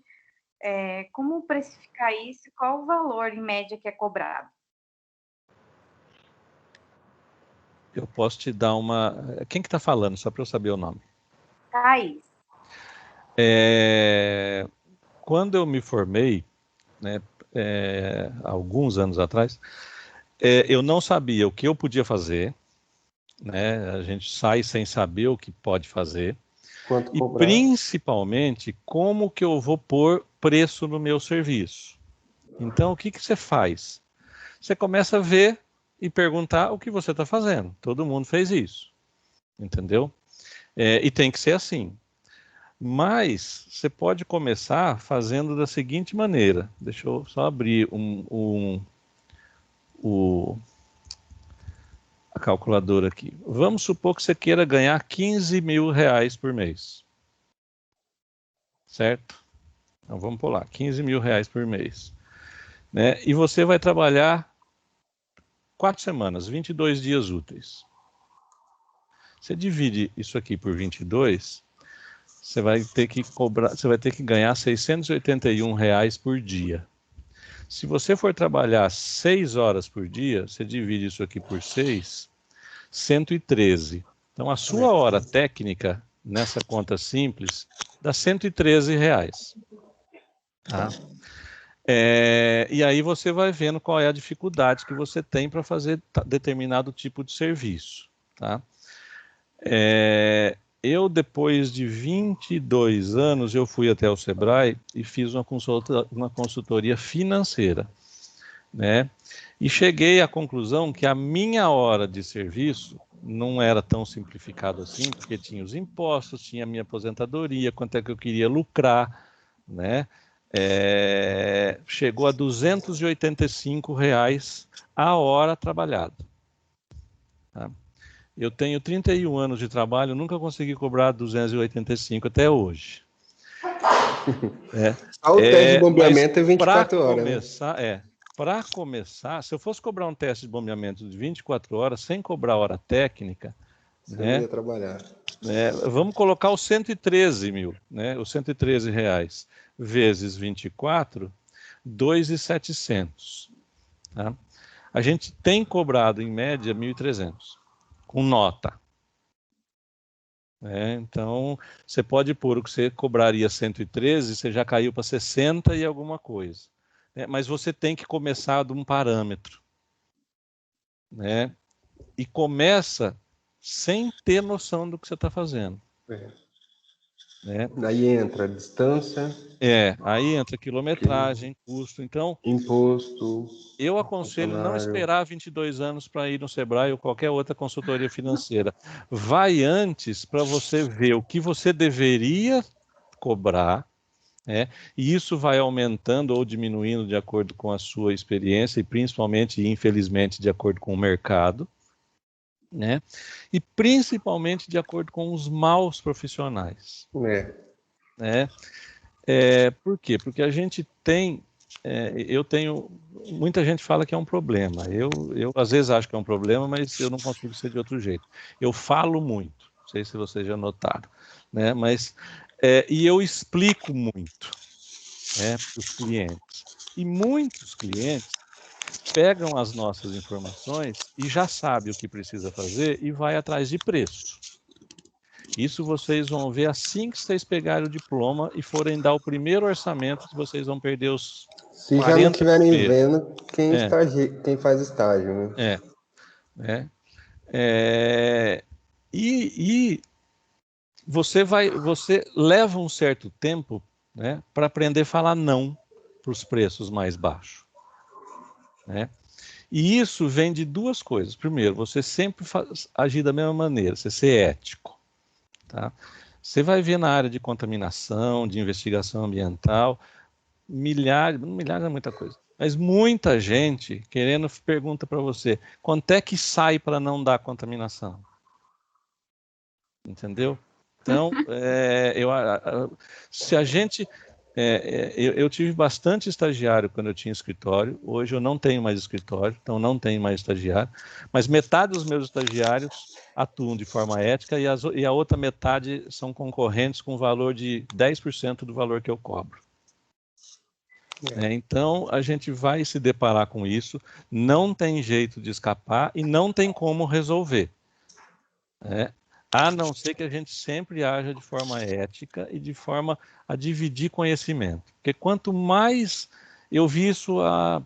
como precificar isso? Qual o valor, em média, que é cobrado? Eu posso te dar uma... Quem que está falando, só para eu saber o nome? Thaís. Quando eu me formei, né, alguns anos atrás, eu não sabia o que eu podia fazer, né? A gente sai sem saber o que pode fazer. Quanto e cobrar? Principalmente, como que eu vou pôr preço no meu serviço. Então, o que você faz? Você começa a ver e perguntar o que você está fazendo. Todo mundo fez isso, entendeu? E tem que ser assim. Mas você pode começar fazendo da seguinte maneira. Deixa eu só abrir a calculadora aqui. Vamos supor que você queira ganhar R$15.000 por mês. Certo? Então vamos por lá, R$15.000 por mês. Né? E você vai trabalhar 4 semanas, 22 dias úteis. Você divide isso aqui por 22, você vai ter que ganhar R$681 por dia. Se você for trabalhar 6 horas por dia, você divide isso aqui por 6, 113. Então, a sua hora técnica, nessa conta simples, dá R$113. Tá? E aí você vai vendo qual é a dificuldade que você tem para fazer determinado tipo de serviço. Tá? Eu, depois de 22 anos, eu fui até o Sebrae e fiz uma consultoria financeira, né? E cheguei à conclusão que a minha hora de serviço não era tão simplificado assim, porque tinha os impostos, tinha a minha aposentadoria, quanto é que eu queria lucrar, né? Chegou a R$285 a hora trabalhada. Tá? Eu tenho 31 anos de trabalho, nunca consegui cobrar 285 até hoje. O teste de bombeamento é 24 horas. Começar, né? Para começar, se eu fosse cobrar um teste de bombeamento de 24 horas, sem cobrar hora técnica, você não ia trabalhar. Vamos colocar os 113 mil, né? Os R$113 vezes 24, 2.700. Tá? A gente tem cobrado, em média, 1.300. Com nota. Então, você pode pôr o que você cobraria 113, você já caiu para 60 e alguma coisa. Mas você tem que começar de um parâmetro. E começa sem ter noção do que você está fazendo. Aí entra a distância. Aí entra quilometragem, custo. Então, imposto. Eu aconselho não esperar 22 anos para ir no Sebrae ou qualquer outra consultoria financeira. Vai antes para você ver o que você deveria cobrar, e isso vai aumentando ou diminuindo de acordo com a sua experiência e principalmente, infelizmente, de acordo com o mercado, e principalmente de acordo com os maus profissionais. Por quê? Porque a gente tem... muita gente fala que é um problema. Eu às vezes acho que é um problema, mas eu não consigo ser de outro jeito. Eu falo muito, não sei se vocês já notaram, mas E eu explico muito para os clientes. E muitos clientes pegam as nossas informações e já sabe o que precisa fazer e vai atrás de preço. Isso vocês vão ver assim que vocês pegarem o diploma e forem dar o primeiro orçamento, que vocês vão perder os Se já não estiverem vendo quem faz estágio, né? E você leva um certo tempo, né, para aprender a falar não para os preços mais baixos, né? E isso vem de duas coisas. Primeiro, você sempre agir da mesma maneira, você ser ético, tá? Você vai ver na área de contaminação, de investigação ambiental, milhares é muita coisa, mas muita gente pergunta para você, quanto é que sai para não dar contaminação? Entendeu? Então, se a gente... eu tive bastante estagiário quando eu tinha escritório. Hoje eu não tenho mais escritório, então não tenho mais estagiário. Mas metade dos meus estagiários atuam de forma ética e a outra metade são concorrentes com valor de 10% do valor que eu cobro. Então, a gente vai se deparar com isso. Não tem jeito de escapar e não tem como resolver. A não ser que a gente sempre haja de forma ética e de forma a dividir conhecimento. Porque quanto mais, eu vi isso há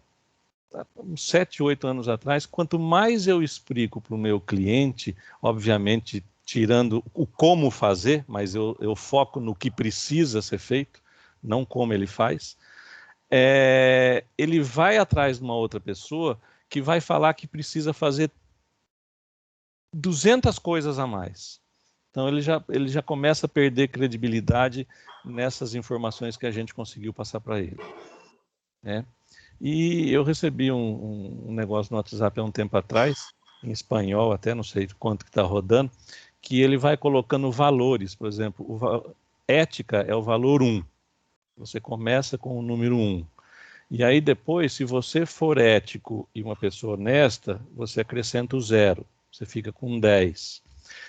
uns 7, 8 anos atrás, quanto mais eu explico para o meu cliente, obviamente tirando o como fazer, mas eu foco no que precisa ser feito, não como ele faz, ele vai atrás de uma outra pessoa que vai falar que precisa fazer 200 coisas a mais. Então ele já começa a perder credibilidade nessas informações que a gente conseguiu passar para ele. E eu recebi um negócio no WhatsApp há um tempo atrás, em espanhol até, não sei quanto que está rodando, que ele vai colocando valores. Por exemplo, ética é o valor 1. Você começa com o número 1. E aí depois, se você for ético e uma pessoa honesta, você acrescenta o 0. Você fica com 10.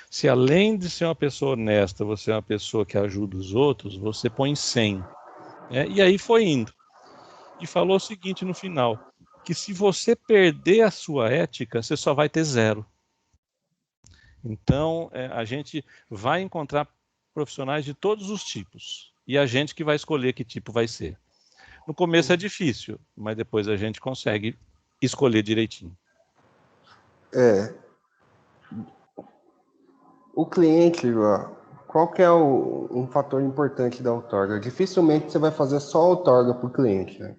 Se além de ser uma pessoa honesta, você é uma pessoa que ajuda os outros, você põe 100. E aí foi indo. E falou o seguinte no final, que se você perder a sua ética, você só vai ter 0. Então, a gente vai encontrar profissionais de todos os tipos. E a gente que vai escolher que tipo vai ser. No começo é difícil, mas depois a gente consegue escolher direitinho. O cliente, qual que é um fator importante da outorga? Dificilmente você vai fazer só a outorga para o cliente, né?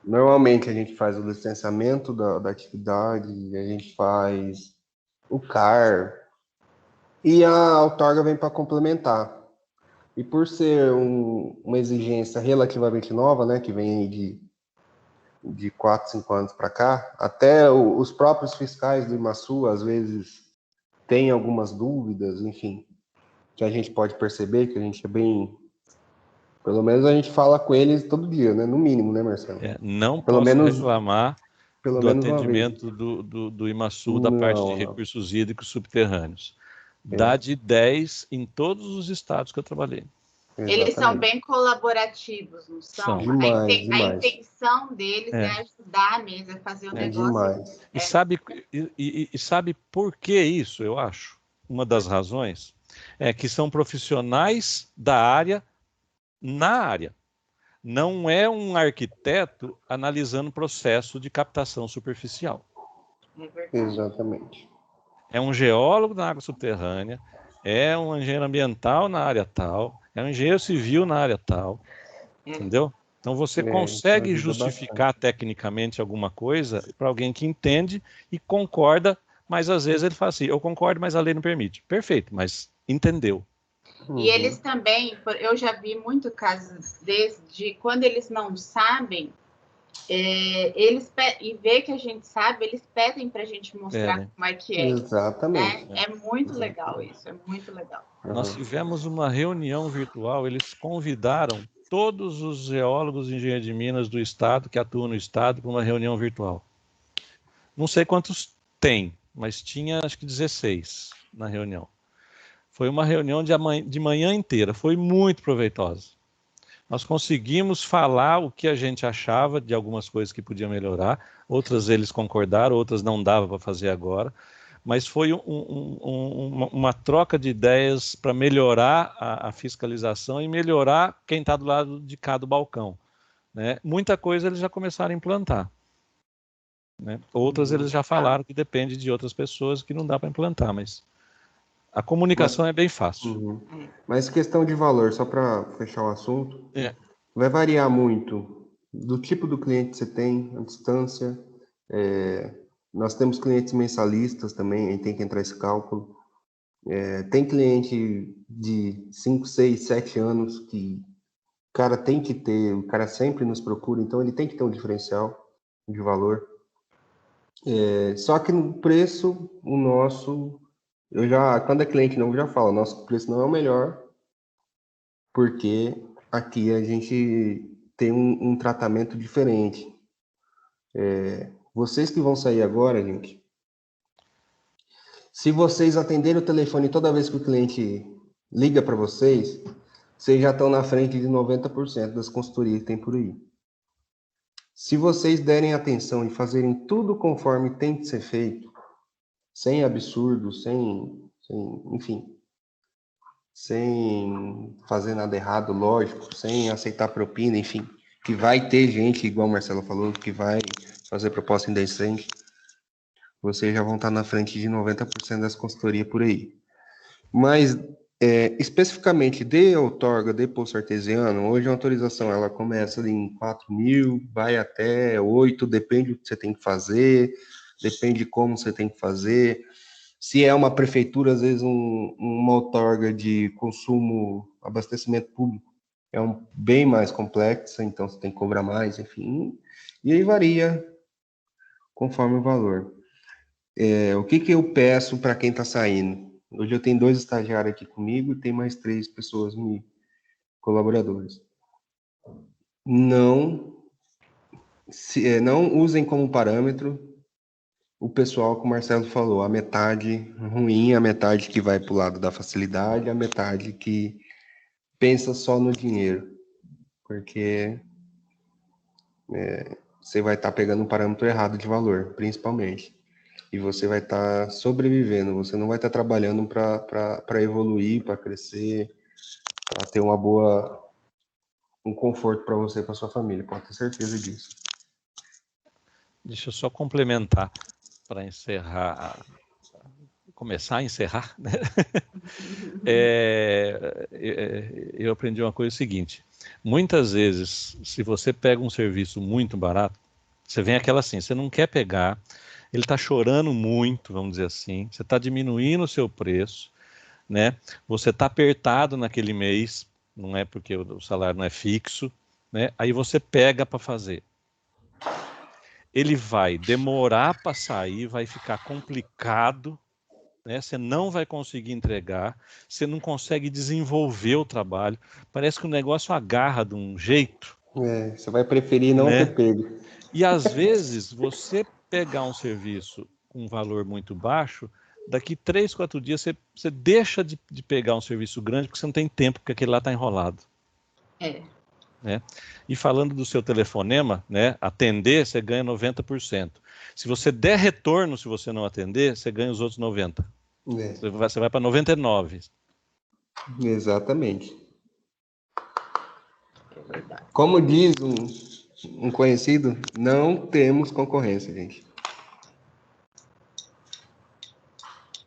Normalmente a gente faz o licenciamento da atividade, a gente faz o CAR, e a outorga vem para complementar. E por ser uma exigência relativamente nova, né, que vem de 4, 5 anos para cá, até os próprios fiscais do IMASU, às vezes, têm algumas dúvidas, enfim, que a gente pode perceber, que a gente é bem... Pelo menos a gente fala com eles todo dia, né? No mínimo, né, Marcelo? Não posso reclamar do atendimento do IMASU, da parte de recursos hídricos subterrâneos. Dá de 10 em todos os estados que eu trabalhei. Eles são bem colaborativos, não são? Demais. A intenção deles é ajudar mesmo a fazer o negócio. Demais. E sabe por que isso, eu acho? Uma das razões é que são profissionais da área na área. Não é um arquiteto analisando o processo de captação superficial. Exatamente. É um geólogo na água subterrânea, é um engenheiro ambiental na área tal, é um engenheiro civil na área tal, entendeu? Então você consegue justificar tecnicamente alguma coisa para alguém que entende e concorda, mas às vezes ele fala assim, eu concordo, mas a lei não permite. Perfeito, mas entendeu. E eles também, eu já vi muito casos de quando eles não sabem, e vê que a gente sabe, eles pedem para a gente mostrar como é que é. Exatamente. É muito legal isso, é muito legal. Nós tivemos uma reunião virtual, eles convidaram todos os geólogos e engenheiros de minas do estado, que atuam no estado, para uma reunião virtual. Não sei quantos tem, mas tinha acho que 16 na reunião. Foi uma reunião de manhã inteira, foi muito proveitosa. Nós conseguimos falar o que a gente achava de algumas coisas que podiam melhorar, outras eles concordaram, outras não dava para fazer agora, mas foi uma troca de ideias para melhorar a fiscalização e melhorar quem está do lado de cá do balcão, né? Muita coisa eles já começaram a implantar, né? Outras eles já falaram que depende de outras pessoas que não dá para implantar, mas a comunicação é bem fácil. Mas questão de valor, só para fechar o assunto, vai variar muito do tipo do cliente que você tem, a distância. Nós temos clientes mensalistas também, aí tem que entrar esse cálculo. Tem cliente de 5, 6, 7 anos que o cara tem que ter, o cara sempre nos procura, então ele tem que ter um diferencial de valor. Só que no preço, o nosso, quando é cliente novo, eu já falo, nosso preço não é o melhor, porque aqui a gente tem um tratamento diferente. Vocês que vão sair agora, gente, se vocês atenderem o telefone toda vez que o cliente liga para vocês, vocês já estão na frente de 90% das consultorias que tem por aí. Se vocês derem atenção e fazerem tudo conforme tem que ser feito, sem absurdo, enfim, sem fazer nada errado, lógico, sem aceitar propina, enfim, que vai ter gente, igual o Marcelo falou, que vai fazer proposta indecente, vocês já vão estar na frente de 90% das consultorias por aí. Mas, especificamente de outorga, de poço artesiano, hoje a autorização ela começa em 4 mil, vai até 8, depende do que você tem que fazer, depende de como você tem que fazer. Se é uma prefeitura, às vezes uma outorga de consumo, abastecimento público, bem mais complexa, então você tem que cobrar mais, enfim. E aí varia conforme o valor. O que eu peço para quem está saindo? Hoje eu tenho 2 estagiários aqui comigo e tem mais 3 pessoas colaboradores. Não usem como parâmetro o pessoal que o Marcelo falou, a metade ruim, a metade que vai para o lado da facilidade, a metade que pensa só no dinheiro, porque você vai estar pegando um parâmetro errado de valor, principalmente, e você vai estar sobrevivendo, você não vai estar trabalhando para evoluir, para crescer, para ter um conforto para você e para sua família, pode ter certeza disso. Deixa eu só complementar para encerrar, começar a encerrar, né? Eu aprendi uma coisa seguinte: muitas vezes, se você pega um serviço muito barato, você vem aquela assim, você não quer pegar, ele está chorando muito, vamos dizer assim, você está diminuindo o seu preço, né? Você está apertado naquele mês, não é porque o salário não é fixo, né? Aí você pega para fazer. Ele vai demorar para sair, vai ficar complicado, né? Você não vai conseguir entregar, você não consegue desenvolver o trabalho, parece que o negócio agarra de um jeito. Você vai preferir não ter pego. E às vezes você pegar um serviço com um valor muito baixo, daqui 3, 4 dias você deixa de pegar um serviço grande porque você não tem tempo, porque aquele lá está enrolado. Né? E falando do seu telefonema, né, atender, você ganha 90%. Se você der retorno, se você não atender, você ganha os outros 90%. Você vai para 99%. Exatamente. Como diz um conhecido, não temos concorrência, gente.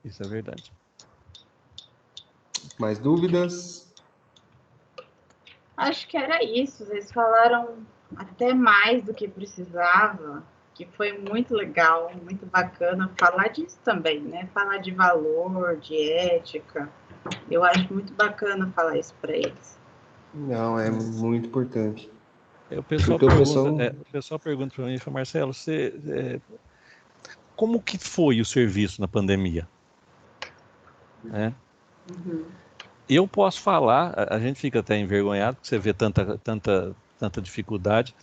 Isso é verdade. Mais dúvidas? Acho que era isso. Vocês falaram até mais do que precisava, que foi muito legal, muito bacana falar disso também, né? Falar de valor, de ética. Eu acho muito bacana falar isso para eles. Não, é muito importante. O pessoal pergunta para mim, Marcelo, como que foi o serviço na pandemia? Eu posso falar, a gente fica até envergonhado, porque você vê tanta dificuldade.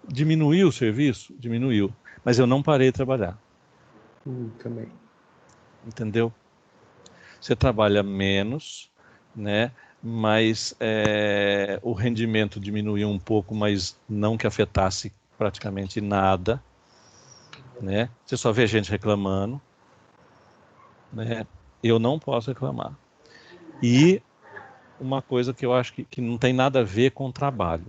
Diminuiu o serviço? Diminuiu. Mas eu não parei de trabalhar. Também. Entendeu? Você trabalha menos, né? Mas o rendimento diminuiu um pouco, mas não que afetasse praticamente nada, né? Você só vê gente reclamando, né? Eu não posso reclamar. E uma coisa que eu acho que não tem nada a ver com o trabalho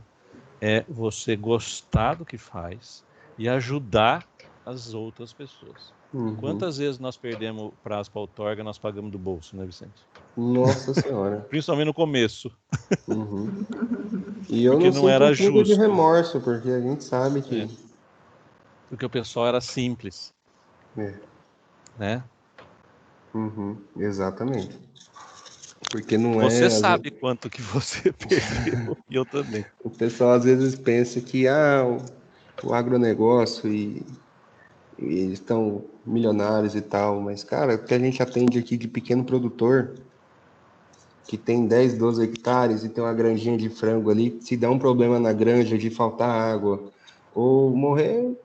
é você gostar do que faz e ajudar as outras pessoas. Quantas vezes nós perdemos prazo para outorga, nós pagamos do bolso, né, Vicente? Nossa Senhora. Principalmente no começo. E eu porque não não sinto era um pingo de justo. remorso, porque a gente sabe que... Porque o pessoal era simples. Né? Exatamente. Porque não você sabe quanto que você perdeu, e eu também. O pessoal às vezes pensa que o agronegócio e eles estão milionários e tal, mas, cara, o que a gente atende aqui de pequeno produtor, que tem 10, 12 hectares e tem uma granjinha de frango ali, se dá um problema na granja de faltar água, ou morrer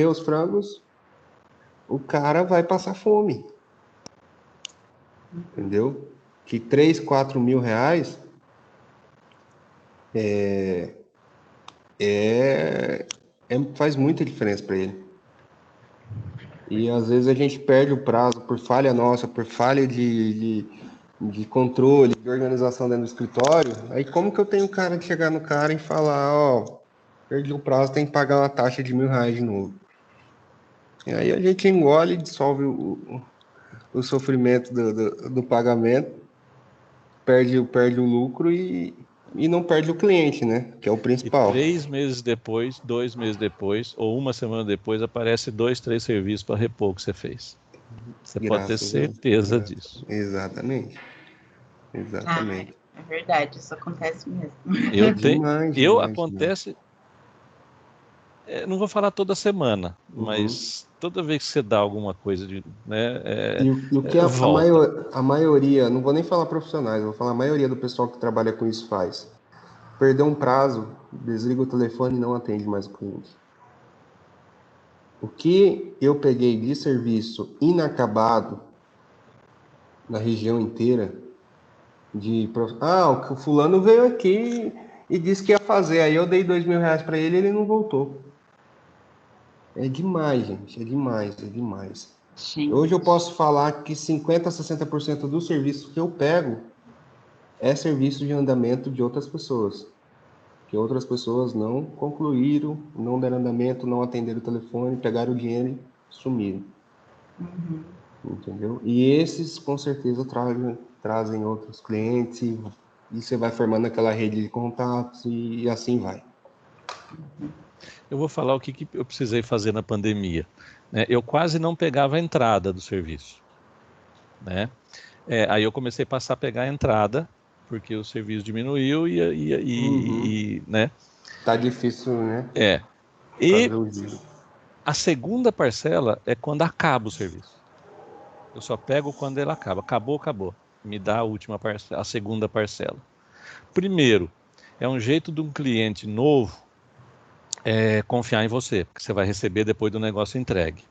os frangos, o cara vai passar fome. Entendeu? Que 3, 4 mil reais faz muita diferença para ele. E às vezes a gente perde o prazo por falha nossa, por falha de controle, de organização dentro do escritório. Aí como que eu tenho cara de chegar no cara e falar, perdi o prazo, tem que pagar uma taxa de R$1.000 de novo. E aí a gente engole, dissolve o sofrimento do pagamento, perde o lucro e não perde o cliente, né? Que é o principal. E 3 meses depois, 2 meses depois, ou uma semana depois, aparece 2, 3 serviços para repor o que você fez. Você pode ter certeza disso. Exatamente. É verdade, isso acontece mesmo. Acontece... não vou falar toda semana, mas toda vez que você dá alguma coisa de... E o que a maioria, não vou nem falar profissionais, vou falar a maioria do pessoal que trabalha com isso faz. Perdeu um prazo, desliga o telefone e não atende mais o cliente. O que eu peguei de serviço inacabado na região inteira, o fulano veio aqui e disse que ia fazer, aí eu dei R$2.000 para ele e ele não voltou. É demais, gente, é demais. Gente. Hoje eu posso falar que 50% a 60% do serviço que eu pego é serviço de andamento de outras pessoas. Que outras pessoas não concluíram, não deram andamento, não atenderam o telefone, pegaram o dinheiro e sumiram. Entendeu? E esses, com certeza, trazem outros clientes e você vai formando aquela rede de contatos e assim vai. Eu vou falar o que eu precisei fazer na pandemia. Eu quase não pegava a entrada do serviço. Aí eu comecei a passar a pegar a entrada, porque o serviço diminuiu né? Tá difícil, né? E a segunda parcela é quando acaba o serviço. Eu só pego quando ele acaba. Acabou. Me dá a última parcela, a segunda parcela. Primeiro, é um jeito de um cliente novo confiar em você, porque você vai receber depois do negócio entregue.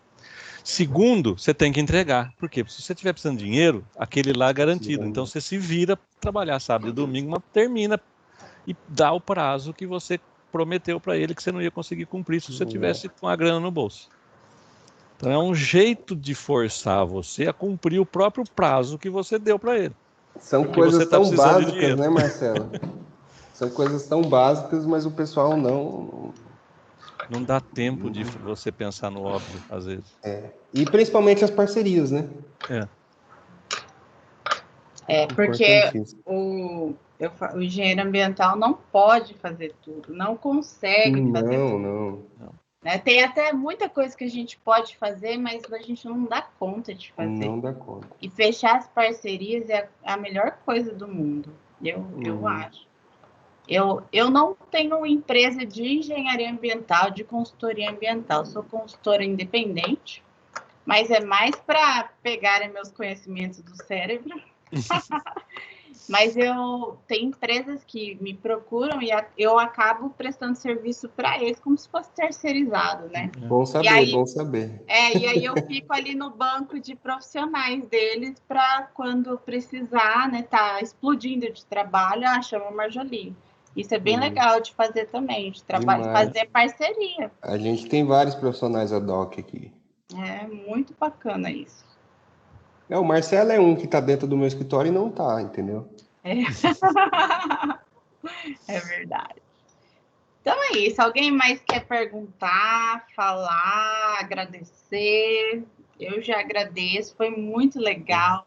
Segundo, você tem que entregar. Por quê? Porque se você estiver precisando de dinheiro, aquele lá é garantido. Então você se vira para trabalhar sábado e domingo, mas termina e dá o prazo que você prometeu para ele que você não ia conseguir cumprir se você tivesse com a grana no bolso. Então é um jeito de forçar você a cumprir o próprio prazo que você deu para ele. São coisas tão básicas, né, Marcelo? São coisas tão básicas, mas o pessoal não dá tempo de você pensar no óbvio, às vezes. E principalmente as parcerias, né? Porque o engenheiro ambiental não pode fazer tudo, não consegue fazer tudo. Não. Tem até muita coisa que a gente pode fazer, mas a gente não dá conta de fazer. Não dá conta. E fechar as parcerias é a melhor coisa do mundo, eu acho. Eu não tenho empresa de engenharia ambiental, de consultoria ambiental. Sou consultora independente, mas é mais para pegarem meus conhecimentos do cérebro Mas tem empresas que me procuram e eu acabo prestando serviço para eles como se fosse terceirizado, né? Bom saber, bom saber. E aí eu fico ali no banco de profissionais deles para quando precisar, né? Tá explodindo de trabalho, chama a Marjolie. Isso é bem legal de fazer também, de fazer parceria. A gente tem vários profissionais ad hoc aqui. É muito bacana isso. O Marcelo é um que está dentro do meu escritório e não está, entendeu? É verdade. Então é isso. Alguém mais quer perguntar, falar, agradecer? Eu já agradeço, foi muito legal.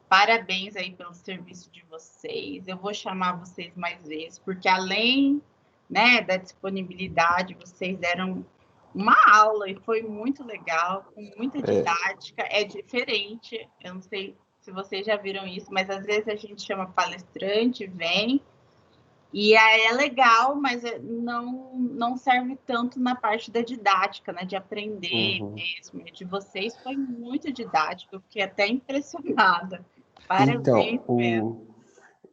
Parabéns aí pelo serviço de vocês. Eu vou chamar vocês mais vezes, porque além, né, da disponibilidade, vocês deram uma aula e foi muito legal, com muita didática. É diferente, eu não sei se vocês já viram isso, mas às vezes a gente chama palestrante, vem, e aí é legal, mas não serve tanto na parte da didática, né, de aprender mesmo. De vocês foi muito didático, eu fiquei até impressionada. Parabéns mesmo.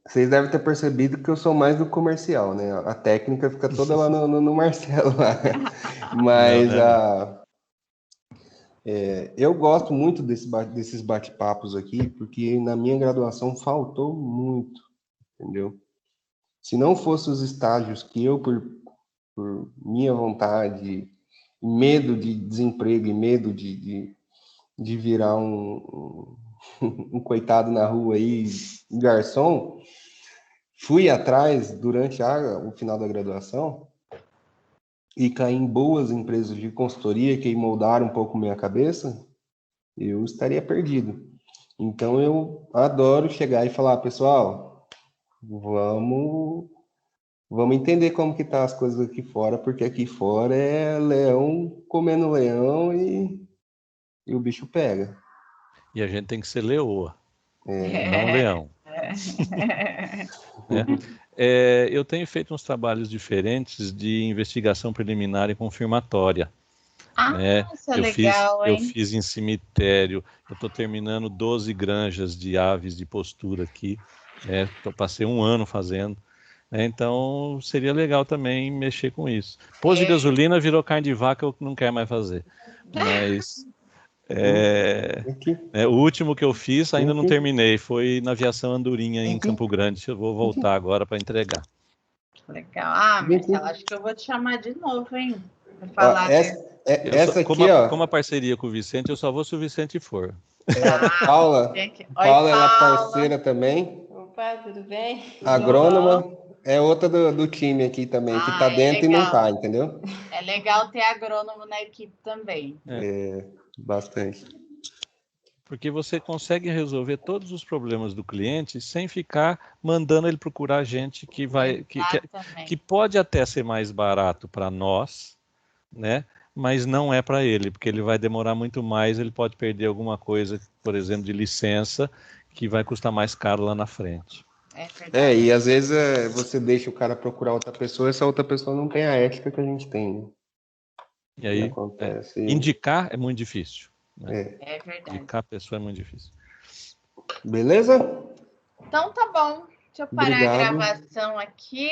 Vocês devem ter percebido que eu sou mais do comercial, né? A técnica fica toda lá no Marcelo. Lá. Mas eu gosto muito desses bate-papos aqui, porque na minha graduação faltou muito, entendeu? Se não fosse os estágios que eu, por minha vontade, medo de desemprego e medo de virar um coitado na rua aí, um garçom, fui atrás durante o final da graduação e caí em boas empresas de consultoria que moldaram um pouco minha cabeça, eu estaria perdido. Então eu adoro chegar e falar, pessoal, vamos entender como que tá as coisas aqui fora, porque aqui fora é leão comendo leão e o bicho pega. E a gente tem que ser leoa, não leão. Eu tenho feito uns trabalhos diferentes de investigação preliminar e confirmatória. Isso é legal, eu fiz em cemitério, eu estou terminando 12 granjas de aves de postura aqui, passei um ano fazendo. Então seria legal também mexer com isso. Posto de gasolina virou carne de vaca, eu não quero mais fazer. Mas o último que eu fiz ainda não terminei, foi na aviação Andorinha em Campo Grande. Eu vou voltar agora para entregar. Legal. Marcelo, acho que eu vou te chamar de novo, hein? Pra falar. Essa aqui, como a parceria com o Vicente, eu só vou se o Vicente for. Paula, ela é parceira também. Opa, tudo bem? Agrônoma. É outra do time aqui também, que tá dentro e não tá, entendeu? É legal ter agrônomo na equipe também. Bastante. Porque você consegue resolver todos os problemas do cliente sem ficar mandando ele procurar gente que pode até ser mais barato para nós, né? Mas não é para ele, porque ele vai demorar muito mais, ele pode perder alguma coisa, por exemplo, de licença, que vai custar mais caro lá na frente. E às vezes você deixa o cara procurar outra pessoa, essa outra pessoa não tem a ética que a gente tem. Né? E aí, indicar é muito difícil. Né? É verdade. Indicar a pessoa é muito difícil. Beleza? Então tá bom. Deixa eu parar a gravação aqui.